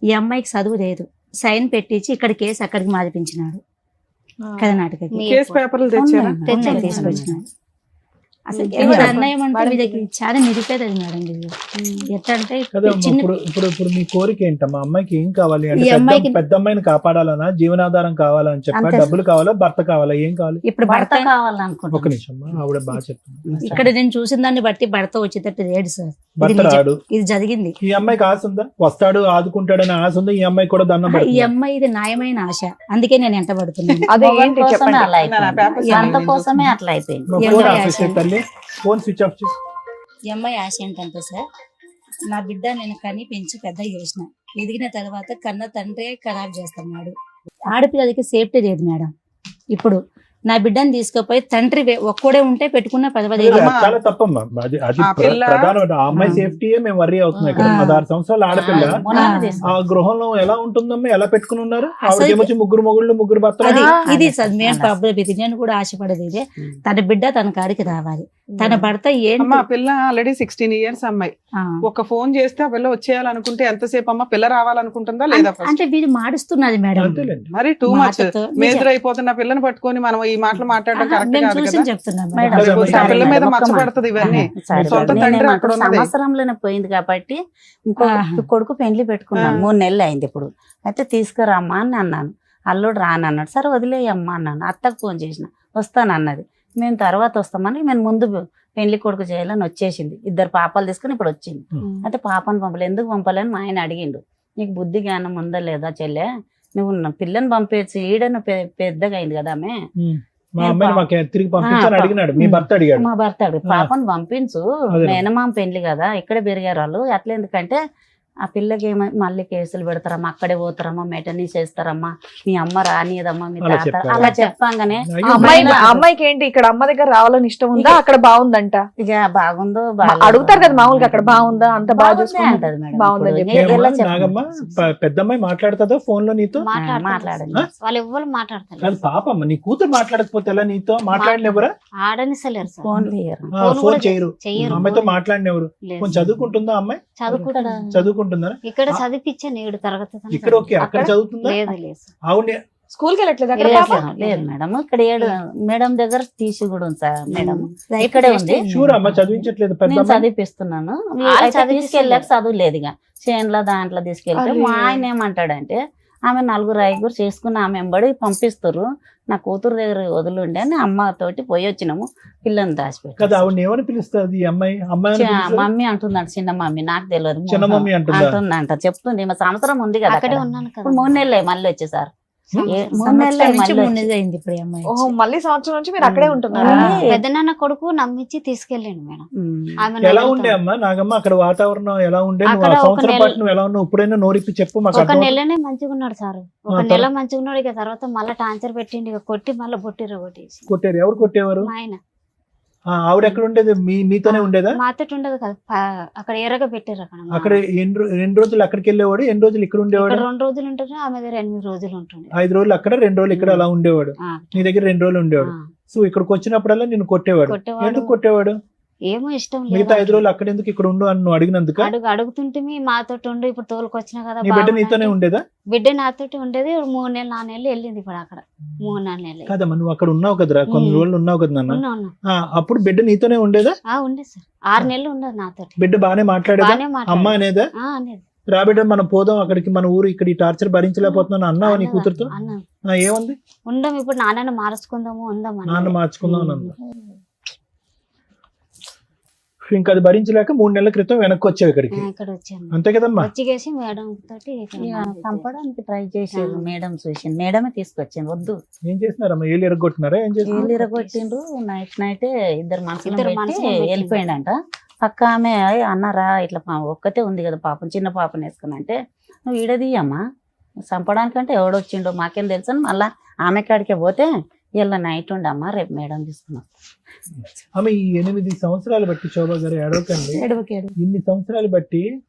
ఈ అమ్మాయికి చదువు లేదు, సైన్ పెట్టించి ఇక్కడ కేసు అక్కడికి మారిపించినాడు కర్ణాటకకి. కేసు పేపర్లు తెచ్చారా? తెచ్చాడు, తీసుకొచ్చినాడు. అసలు ఇంకేం ఎంత చెప్పండి. అన్యాయం అంటే మేడం వీళ్ళకి చాలా నిరుపేదది మేడం వీళ్ళు. ఎట్లా అంటే కదా చిన్న ఇప్పుడు మీ కోరిక ఏంటమ్మా? అమ్మాయికి ఏం కావాలి అంటే ఈ అమ్మాయికి- పెద్ద అమ్మాయిని కాపాడాలనా, జీవనాధారం కావాలని చెప్పా, అంతే. డబ్బులు కావాలా, భర్త కావాలా, ఏం కావాలి? ఇప్పుడు భర్త భర్త ఒక కావాలనుకుంటున్నాను. నిమిషం అమ్మా, ఆవిడ బాగా చెప్తుంది. ఇక్కడ నేను చూసిన దాన్ని బట్టి భర్త వచ్చేటట్టు లేడు సార్. ఇది భర్త నిజం. రాడు. ఇది జరిగింది. ఈ అమ్మాయికి ఆశ ఉందా? వస్తాడు ఆదుకుంటాడని ఆశ ఉందా? ఈ అమ్మాయి కూడా దండం ఈ పెడుతుంది. అమ్మాయి ఇది న్యాయమైన ఆశ, అందుకే నేను ఎంట పడుతున్నాను. అదే మొగన్ ఏంటి కోసమే చెప్పండి. అలా అయిపోయింది. పేపర్స్ భర్త అన్ని కోసమే అట్లా అయిపోయింది. ఫోన్ అమ్మాయి ఆఫ్ చేసే ఆశ. తల్లి, ఫోన్ స్విచ్ ఆఫ్ చేసి. ఈ అమ్మాయి ఆశ ఏంటంటే సార్, నా బిడ్డ నేను కని పెంచి పెద్ద చేసిన, ఎదిగిన తర్వాత కన్న తండ్రే ఖరాబ్ చేస్తున్నాడు. ఆడపిల్లలకి సేఫ్టీ లేదు మేడం. ఇప్పుడు నా బిడ్డని తీసుకుపోయి తండ్రి ఒక్కడే ఉంటే పెట్టుకున్న పర్వాలేదు. అమ్మా. చాలా తప్పమ్మా. అది అది ఆ పిల్ల- ప్రధానమైన ఆ అమ్మాయి సేఫ్టీయే మేము వర్రీ అవుతున్నాం ఇక్కడ. 16 సంవత్సరాల ఆడపిల్ల మొన్న ఆ తీసుకున్నాం. గృహంలో ఎలా ఉంటుందమ్మా? ఎలా పెట్టుకుని ఉన్నారు? అసలు- ఆవిడ ఏమొచ్చి 3 మొగుళ్ళు 3 భర్తలు. అది ఇది సార్ అలా. Main problem. ఇది నేను కూడా ఆశపడేది ఇదే, తన బిడ్డ తన కాడికి రావాలి. తన భర్త ఏంటి అమ్మా పిల్ల ఆల్రెడీ 16 ఇయర్స్ అమ్మాయి. ఆ. ఒక ఫోన్ చేస్తే ఆ పిల్ల వచ్చేయాలనుకుంటే ఎంతసేపు అమ్మా? పిల్ల రావాలనుకుంటుందా లేదా? first? అంటే వీళ్ళు మాడుస్తున్నది మేడం. అంతేలేండి. మరి టూ మచ్ మాటతో మేజర్ అయిపోతున్న పిల్లని పట్టుకొని మనం ఈ మాటలు మాట్లాడడం కరెక్ట్ మేము కాదు చూసి కదా. చెప్తున్నాం మేడం, మేడం. రేపు ఆ పిల్ల మీద ఒక్క మచ్చ మాట. పడుతుంది ఇవన్నీ. సరే, సొంత సరే. తండ్రి నేనేమంటే అక్కడ ఉన్నది. సంవత్సరంలోనే పోయింది కాబట్టి ఇంకో కొడుకు పెళ్లి పెట్టుకున్నాను. 3 నెలలు అయింది ఇప్పుడు. అయితే తీసుకురామ్మా అని అన్నాను. అల్లుడు రానన్నాడు. సరే వదిలేయమ్మా అన్నాను. అత్తకు ఫోన్ చేసిన, వస్తానన్నది. మేము తర్వాత వస్తామని మేము ముందు పెళ్లి కొడుకు చేయాలని వచ్చేసింది. 2 పాపాలు తీసుకుని ఇప్పుడు వచ్చింది. అయితే పాపను పంపలేదు. ఎందుకు పంపలేని మా ఆయన అడిగిండు. నీకు బుద్ధి జ్ఞానం ఉందా లేదా చెల్లె, నువ్వు పిల్లని పంపేసి ఈడను పెద్దగా అయింది కదా ఆమె. మా అమ్మాయిని మాకు తిరిగి పంపించాలని అడిగినాడు. మీ భర్త అడిగాడు. మా భర్త అడుగు పాపను పంపించు, అదే. మేనమామ పెళ్లి కదా, ఇక్కడే పెరిగారు వాళ్ళు. అట్లా ఎందుకంటే ఆ పిల్లకి మళ్ళీ కేసులు పెడతారమ్మా, అక్కడే పోతారమ్మా, మెటనీ చేస్తారమ్మా, మీ అమ్మ రానియదమ్మా, మీ అలా తాత చెప్పారు. అలా చెప్పంగానే అయ్యో, ఆ అమ్మాయికి ఏంటి ఇక్కడ అమ్మ దగ్గర రావాలని ఇష్టం ఉందా, అక్కడ బాగుందంట? ఇక బాగుందో అడుగుతారు కదా మామూలుగా, అక్కడ బాగుందా, అంత బాగా చూసుకుంటా అంటది మేడం. బాగుందని ఇప్పుడు చెప్పి. ఎలా ఏమ్మా, చెప్పను? నాగమ్మ పెద్దమ్మాయి మాట్లాడుతుందా ఫోన్ లో నీతో? మాట్లాడతారు. వాళ్ళు ఎవ్వరు మాట్లాడతారు. కాదు పాపమ్మ, నీ కూతురు మాట్లాడకపోతే ఎలా నీతో? మాట్లాడినెవరా? ఆడనిసలేరు సార్. ఫోన్ లేరు. ఫోన్ ఫోన్ కూడా చేయరు. చెయ్యరు. అమ్మాయితో మాట్లాడినెవరు? లేదు. కొంచెం చదువుకుంటుందా అమ్మాయి? చదువుకుంటారు. చదువుకుంటుందా? ఇక్కడ చదివించాను 7 తరగతి దాకా ఇక్కడ ఓకే, అక్కడ అక్కడ చదువుతుందా? లేదు లేదు సార్. ఆవిడ స్కూల్కి వెళ్ళట్లేదు అక్కడ లేదు, పాప? లేదు మేడం. ఇక్కడ మేడం దగ్గర తీసి కూడా ఉంది సార్ మేడం. ఇక్కడే ఉంది. షూర్ అమ్మ చదివించట్లేదు నేను పెద్ద చదివిపిస్తున్నాను. వాళ్ళు అయితే చదివిపిస్తలేరు. తీసుకెళ్ళాక చదువు లేదు ఇక చేన్ల దాంట్లో తీసుకెళ్తే అరే. మా ఆయన ఏమంటాడంటే, ఆమె 4 చేసుకుని ఆమె ఎంబడి పంపిస్తారు, నా కూతురు దగ్గర వదిలిండి అని అమ్మతోటి పోయి వచ్చినాము. పిల్లని కదా. దాచిపెట్టి ఆవిడ ఏమని పిలుస్తుంది ఈ అమ్మాయి? అమ్మాయి అని పిలుస్తుందా? మమ్మీ అంటున్నాడు. చిన్న మమ్మీ నాకు తెలియదు. చిన్న మమ్మీ అంటుందా? అంటుందంట, చెప్తుంది. మా సంవత్సరం ఉంది కదా అక్కడే అక్కడ. ఉన్నాను కదా. ఇప్పుడు 3 నెలలే మళ్ళీ వచ్చేసారు. 3 సంవత్సరం నెలలే నుంచి మళ్ళీ 3 వచ్చి. నెలలు అయింది ఇప్పుడు ఈ అమ్మాయి. ఓహో, మళ్ళీ సంవత్సరం నుంచి మీరు అక్కడే ఉంటున్నారా? ఉంది. పెద్దనాన్న కొడుకు నమ్మించి తీసుకెళ్ళండి మేడం. ఆమెను ఎలా వదులుతాను. ఉండే అమ్మా నాగమ్మ అక్కడ వాతావరణం ఎలా ఉండే? నువ్వు అక్కడ ఆ ఒక సంవత్సరం నెల- పాటు నువ్వు ఎలా ఉన్నావు? ఇప్పుడైనా నోరిప్పి చెప్పు మాకు ఒక అర్థం. నెలనే మంచిగా ఉన్నాడు సార్. ఒక ఆ, నెల మంచిగా ఉన్నాడు. ఇక తర్వాత మళ్ళీ టార్చర్ పెట్టిండి, ఇక కొట్టి మళ్ళీ బొట్టిర కొట్టేసి. కొట్టారు? ఎవరు కొట్టేవారు? మా ఆయన ఆవిడ ఎక్కడ ఉండేది? మీతోనే ఉండేదా? మాతో ఉండదు కదా, అక్కడ ఎర్రగా పెట్టారు. అక్కడ అక్కడ ఎన్ని రోజులు అక్కడికి వెళ్ళేవాడు? ఎన్ని రోజులు ఇక్కడ ఉండేవాడు? ఇక్కడ 2 రోజులు ఉంటుంది, ఆమె దగ్గర 8 రోజులు ఉంటుంది. 5 రోజులు అక్కడ, 2 రోజులు ఇక్కడ అలా ఉండేవాడు. ఆ, నీ దగ్గర 2 రోజులు ఉండేవాడు. ఆ. సో ఇక్కడికి వచ్చినప్పుడల్లా నిన్ను కొట్టేవాడు. కొట్టేవాడు. ఎందుకు కొట్టేవాడు? ఏమో ఇష్టం మిగతా 5 లేదు రోజులు అక్కడ ఎందుకు ఇక్కడ ఉండు అని నువ్వు అడిగినందుక? అడుగుతుంటే మాతో ఉండు, ఇప్పుడు తోలుకొచ్చినా కదా నీ బిడ్డ బాగుందంటే. నీతోనే ఉండేదా? బిడ్డ నాతోటి ఉండేది 3 నెలలు 4 నెలలు వెళ్ళింది ఇప్పుడు అక్కడ 3-4 నెలలు కాదమ్మా, నువ్వు అక్కడ ఉన్నావు కదరా, కొన్ని రోజులు ఉన్నావు కదా నాన్న. ఉన్నా అప్పుడు బిడ్డ నీతోనే ఉండేదా? ఉండేది సార్ 6 నెలలు ఉండదు నాతోటి. బిడ్డ బానే మాట్లాడేదా? బాగానే అమ్మ అనేదా? అనేది రా బిడ్డ మనం పోదాం అక్కడికి, మన ఊరు, ఇక్కడ ఈ టార్చర్ భరించలేకపోతున్నాను అన్నావా నీ కూతురుతో? అన్నాను ఏముంది? ఉండం ఇప్పుడు నాన్నని మార్చుకుందాము ఉందాం నాన్న మార్చుకుందాం అని అందా. ఇంకా అది భరించలేక 3 నెలల క్రితం వెనక్కి వచ్చావు ఇక్కడికి, ఇక్కడ వచ్చాను. అంతే కదమ్మా? వచ్చిగేసి మేడం తోటి ఇక్కడ ఇక marriage చంపడానికి ట్రై చేసేది మేడం చూసి, మేడమే తీసుకొచ్చింది. వద్దు ఏం చేస్తున్నారమ్మా? ఏళ్ళు ఎరగొట్టినారా? ఏం చేస్తున్నారు? ఏళ్ళు ఇరగొట్టిండ్రు. నైట్ ఇద్దరు మనసులో మనసులో పెట్టి వెళ్ళిపోయిండంట. పక్క ఆమె అన్నారా ఇట్లా ఒక్కతే ఉంది కదా పాపం, చిన్న పాపని వేసుకుని అంటే, నువ్వు ఈడదీయమ్మా, చంపడానికంటే ఎవడొచ్చిండో మాకేం తెలుసు అని మళ్ళా ఆమె కాడికే పోతే, ఇలా నైట్ ఉండమ్మా రేపు మేడం తీసుకున్నాం. ఆమె ఈ 8 సంవత్సరాలు బట్టి, శోభా గారు ఏడవకండి, ఎడవకేడు ఇన్ని సంవత్సరాలు బట్టి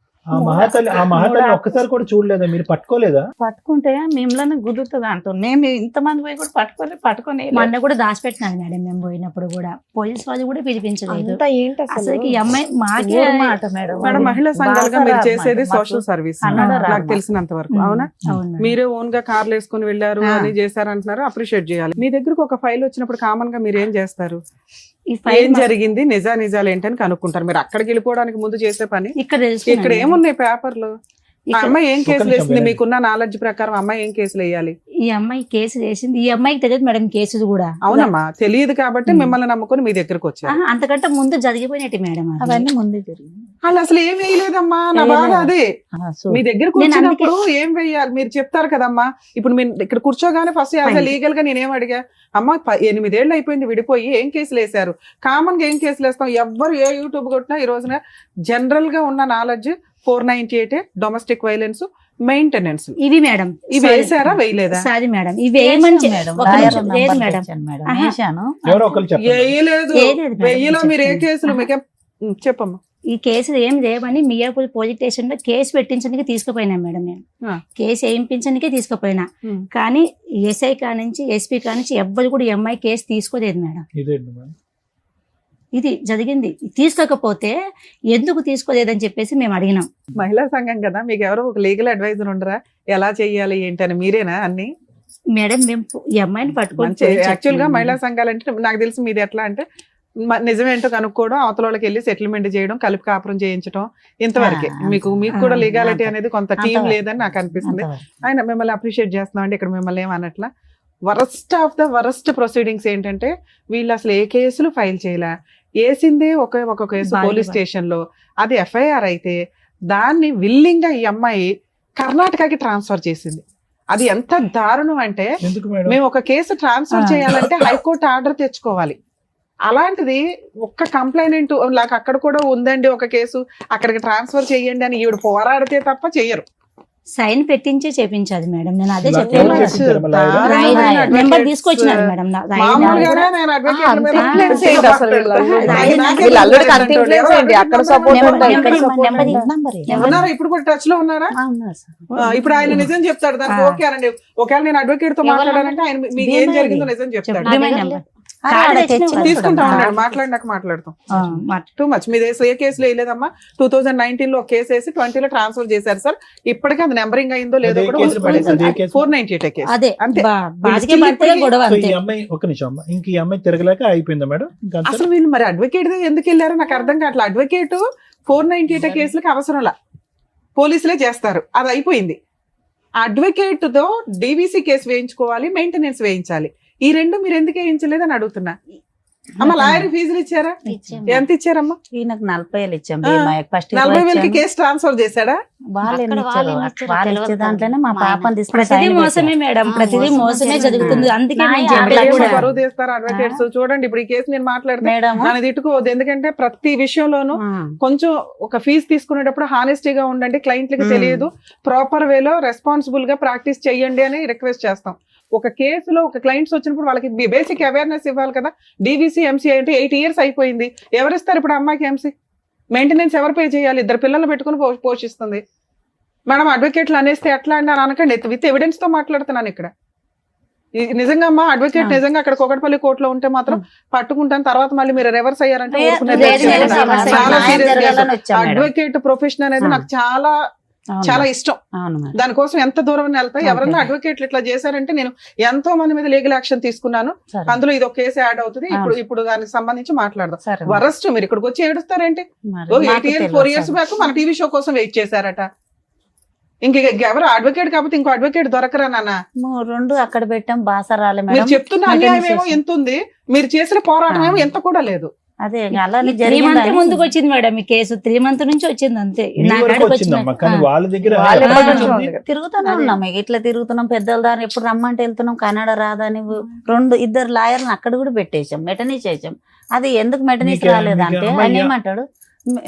ఆ మహాతల్లి ఒక్కసారి కూడా చూడలేదా? మీరు పట్టుకోలేదా? పట్టుకుంటే మిమ్మల్ని గుద్దుతుంది అంటుంది. నేను ఇంతమంది పోయి కూడా పట్టుకొని మా అన్న కూడా దాచిపెట్టినాడు మేడం, మేము పోయినప్పుడు కూడా పోలీస్ వాళ్ళు కూడా పిలిపించలేదు. అంతా ఏంటి అసలు ఈ అమ్మాయి మాకే మాట మేడం. మేడం మహిళా సంఘాలుగా మీరు బాసరా చేసేది అన్నమాట. సోషల్ సర్వీస్ కన్నడ నాకు రామ్మ. తెలిసినంత వరకు. అవునా? అవును మేడం. మీరే ఓన్ గా కార్లు వేసుకుని వెళ్ళారు ఆ. అని చేశారంటున్నారు, అప్రిషియేట్ చేయాలి. మీ దగ్గరకు ఒక ఫైల్ వచ్చినప్పుడు కామన్ గా మీరు ఏం చేస్తారు? ఈ ఫైల్ ఏం జరిగింది, నిజాలు ఏంటని కనుక్కుంటారు. మీరు అక్కడికి వెళ్ళిపోవడానికి ముందు చేసే పని ఇక్కడ ఇక్కడ తెలుసుకున్నాను. ఏమున్నాయి పేపర్లు? ఆ ఇక్కడ అమ్మాయి ఏం ఒక కేసులు నిమిషం వేసింది? వినండి. మీకున్న నాలెడ్జ్ ప్రకారం అమ్మాయి ఏం కేసులు వేయాలి? ఈ అమ్మాయి కేసు వేసింది. ఈ అమ్మాయికి తెలియదు మేడం కేసులు కూడా. అవునమ్మా, తెలియదు కాబట్టి ఉమ్. మిమ్మల్ని నమ్ముకొని మీ దగ్గరకు వచ్చారు. ఆహా, అంతకంటే ముందు జరిగిపోయినట్టు మేడం అది. అవన్నీ ముందే జరిగింది. వాళ్ళు అసలు ఏం వేయలేదమ్మా, నా బాధ అదే. మీ దగ్గరకు నేను వచ్చినప్పుడు ఏం వెయ్యాలి మీరు చెప్తారు కదమ్మా. ఇప్పుడు మీరు ఇక్కడ కూర్చోగానే ఫస్ట్ యాజ్ లీగల్ గా నేనేం అడిగా, అమ్మా 8 ఏళ్ళు అయిపోయింది విడిపోయి, ఏం కేసులు వేశారు? కామన్ గా ఏం కేసులు వేస్తాం? ఎవ్వరు ఏ యూట్యూబ్ కొట్టినా ఈ రోజున జనరల్ గా ఉన్న నాలెడ్జ్ 498 డొమెస్టిక్ వైలెన్స్, మెయింటెనెన్స్. ఇవి మేడం ఇవి వేసారా వేయలేదా? సారీ మేడం, ఇవి వేయమని మేడం, ఒక లాయర్ నిమిషం, లేదు నంబర్ మేడం. తెచ్చాను మేడం, ఆహా. వేశాను. ఎవరో ఒకరు చెప్పండి. వేయలేదు. వేయలేదు మేడం, వెయ్యిలో మీరు ఏ చెప్తాను. కేసులు మీకే చెప్పమ్మా. ఈ కేసులు ఏం లేవని మియాపూర్ పోలీస్ స్టేషన్ లో కేసు పెట్టించడానికి తీసుకుపోయినా మేడం. నేను ఆ. కేసు వేయించడానికే తీసుకుపోయినా, కానీ ఎస్ఐ కానించి ఎస్పీ కానించి ఎవ్వరు కూడా ఈ అమ్మాయి కేసు తీసుకోలేదు మేడం. ఇదేంటి మేడం? ఇది జరిగింది. తీసుకోకపోతే ఎందుకు తీసుకోలేదని చెప్పేసి మేము అడిగినాం. మహిళా సంఘం కదా, మీకు ఎవరో ఒక లీగల్ అడ్వైజర్ ఉండరా? ఎలా చెయ్యాలి ఏంటని మీరేనా అన్ని? మేడం మేము ఈ అమ్మాయిని పట్టుకొని యాక్చువల్ గా మహిళా సంఘాలు అంటే నాకు తెలిసి మీది ఎట్లా అంటే నిజమేంటో కనుక్కోవడం, అవతల వాళ్ళకి వెళ్ళి సెటిల్మెంట్ చేయడం, కలిపి కాపురం చేయించడం, ఇంతవరకే. మీకు కూడా లీగాలిటీ అనేది కొంత టీం లేదని నాకు అనిపిస్తుంది. ఆయన మిమ్మల్ని అప్రిషియేట్ చేస్తున్నాం అండి, ఇక్కడ మిమ్మల్ని ఏమన్నట్లా. Worst of the worst proceedings ఏంటంటే వీళ్ళు అసలు ఏ కేసులు ఫైల్ చేయలే, వేసిందే ఒక కేసు పోలీస్ స్టేషన్ లో, అది ఎఫ్ఐఆర్ అయితే దాన్ని విల్లింగ్ గా ఈ అమ్మాయి కర్ణాటకకి ట్రాన్స్ఫర్ చేసింది. అది ఎంత దారుణం అంటే, ఎందుకు మేడం? మేము ఒక కేసు ట్రాన్స్ఫర్ చేయాలంటే హైకోర్టు ఆర్డర్ తెచ్చుకోవాలి. అలాంటిది ఒక్క కంప్లైంట్ నాకు అక్కడ కూడా ఉందండి ఒక కేసు, అక్కడికి ట్రాన్స్ఫర్ చేయండి అని ఈవిడ పోరాడితే తప్ప చెయ్యరు. సైన్ పెట్టించి చేపించాలి మేడం. నేను అదే ఎవరు చెప్పాను. చెప్పించారు మళ్ళీ? దారుణమైన నెంబర్ advocates. తీసుకొచ్చినారు మేడం. మామూలుగానే నేను advocate మీద influence నాకే ఏంటి అసలు వీళ్ళ నాకే వీళ్ళ అల్లుడికి అంత తెలియదు. influence ఏంటి? అక్కడ support నెంబర్ ఉంటారు, ఇక్కడ నెంబర్ support నెంబర్ ఉంటారు. నంబర్ ఉన్నారా ఇప్పుడు కూడా టచ్ లో ఉన్నారా? ఉన్నారు సార్. ఇప్పుడు ఆయన నిజం చెప్తాడు దానికి. ఓకే అనండి, ఒకవేళ నేను అడ్వకేట్ తో మాట్లాడానంటే ఆయన మీకు ఏం జరిగిందో నిజం చెప్తాడు. నా దగ్గర లేదు. అరే, కార్డు ఆడ తెచ్చిన తెచ్చిన తీసుకుంటా ఆ. ఉన్నాడు, మాట్లాడినాక మాట్లాడతాం. మాట. Too much. మీ ఏ కేసులో వేయలేదమ్మా? 2019 లో ఒక కేసు వేసి 20 లో ట్రాన్స్ఫర్ చేశారు సార్. ఇప్పటికీ అది నెంబరింగ్ అయిందో లేదో అదే కూడా కేసు పడేసి, అదే కేసు. 498 కేసు. అదే అంతే. బాధికే పడితే గొడవ సో అంతే. ఈ అమ్మాయి, ఒక నిమిషం అమ్మ, ఇంక ఈ అమ్మాయి తిరగలేక అయిపోయిందా మేడం? ఇంకా అంతే? అసలు వీళ్ళు మరి అడ్వకేట్ ఎందుకు వెళ్ళారో నాకు అర్థం కావట్లేదు. అడ్వకేట్ 498 కేసులకు అవసరంలా, పోలీసులే చేస్తారు, అది అయిపోయింది. అడ్వకేట్ తో డీవీసీ కేసు వేయించుకోవాలి, మెయింటెనెన్స్ వేయించాలి. ఈ రెండు మీరు ఎందుకు వేయించలేదని అడుగుతున్నా. అమ్మ లాయర్ ఫీజులు ఇచ్చారా? ఇచ్చాము. ఎంత ఇచ్చారమ్మా? ఈయనకు 40,000 ఇచ్చాం. ఆ, బీమా ఫస్ట్ 40,000కి కేసు ట్రాన్స్ఫర్ చేశాడా? వాళ్ళు అక్కడ వాళ్ళు ఏమి ఇచ్చారో వాళ్ళు తెలియదు ఇచ్చే కదా. దాంట్లోనే మా మా పాపని తీసుకుని ప్రతిదీ sign మోసమే పెట్టాం. మేడం, ఆ, ప్రతిదీ మోసం మోసమే జరిగింది. జరుగుతుంది. అందుకే నా నేను యాభై చెప్పేది ఏమో కూడా. బరువు తీస్తారు అడ్వకేట్స్. చూడండి ఇప్పుడు ఈ కేసు నేను మాట్లాడితే మేడం నన్ను తిట్టుకోవద్దు, ఎందుకంటే ప్రతి విషయంలోనూ కొంచెం ఒక ఫీజు తీసుకునేటప్పుడు హానెస్టీగా ఉండండి, క్లయింట్లకి తెలియదు, ప్రాపర్ వేలో రెస్పాన్సిబుల్ గా ప్రాక్టీస్ చెయ్యండి అని రిక్వెస్ట్ చేస్తాం. ఒక కేసులో ఒక క్లయింట్స్ వచ్చినప్పుడు వాళ్ళకి బేసిక్ అవేర్నెస్ ఇవ్వాలి కదా. డీవీసీ ఎంసీ అంటే 8 years అయిపోయింది. ఎవరిస్తారు ఇప్పుడు అమ్మాయికి ఎంసీ? మెయింటెనెన్స్ ఎవరు పే చేయాలి? 2 పిల్లలు పెట్టుకుని పోషిస్తుంది. మేడం అడ్వకేట్లు అనేస్తే ఎట్లా అండి అని అనకండి, విత్ ఎవిడెన్స్ తో మాట్లాడుతున్నాను ఇక్కడ. నిజంగా అమ్మా అడ్వకేట్ ఆ. నిజంగా అక్కడ కోకట్పల్లి కోర్టులో ఉంటే మాత్రం పట్టుకుంటాను, తర్వాత మళ్ళీ మీరు రివర్స్ అయ్యారంటే లేదు, ఊరుకునేది లేదు, లేదు. లేదు, సమస్య చాలా న్యాయం serious జరగాలని case. వచ్చాం మేడం. అడ్వకేట్ ప్రొఫెషన్ అనేది ఆ. నాకు చాలా అవును చాలా మేడం. ఇష్టం. అవును మేడం. దానికోసం ఎంత దూరం వెళ్తా, ఓకే. ఎవరన్నా అడ్వకేట్లు ఇట్లా చేశారంటే నేను ఎంతో మంది మీద లీగల్ యాక్షన్ తీసుకున్నాను. సరే. అందులో ఇది ఒక కేసు యాడ్ అవుతుంది. అవును. ఇప్పుడు దానికి సంబంధించి మాట్లాడదాం. సరే మేడం. వరస్ట్ మీరు ఇక్కడికి వచ్చి ఏడుస్తారేంటి? మరి 8 మాకు years తెలియదు 4 years సార్. బ్యాక్ మన టీవీ షో కోసం వెయిట్ చేశారట. ఎవరు అడ్వకేట్ కాకపోతే ఇంకో అడ్వకేట్ దొరకరా నాన్న? రెండు అక్కడ పెట్టాం, బాస రాలే మీరు మేడం. చెప్తున్న అన్యాయం ఏమో ఎంత ఉంది, మీరు చేసిన పోరాటం ఏమో ఎంత కూడా లేదు. అదే అలానే 3 months జరిగింది. ముందుకు వచ్చింది మేడం ఈ కేసు. 3 months నుంచి వచ్చింది అంతే. మీ నా వరకు కాడికి వచ్చిందమ్మా, వచ్చిన- కానీ ఆ. వాళ్ళ దగ్గర వాళ్ళ ఎప్పటి ఎప్పటి నుంచో నుంచి ఉంది? తిరుగుతూనే అదే. ఉన్నాం, ఇట్లా తిరుగుతున్నాం. పెద్దల దారి ఎప్పుడు రమ్మంటే వెళ్తున్నాం. కన్నడ రాదని 2 లాయర్లను అక్కడ కూడా పెట్టేశాం, మెటనీ చేసాం. అది ఎందుకు మెటనీస్ మీకే- రాలేదంటే మీకే ఆయన అమ్మాయి- ఏమంటాడు,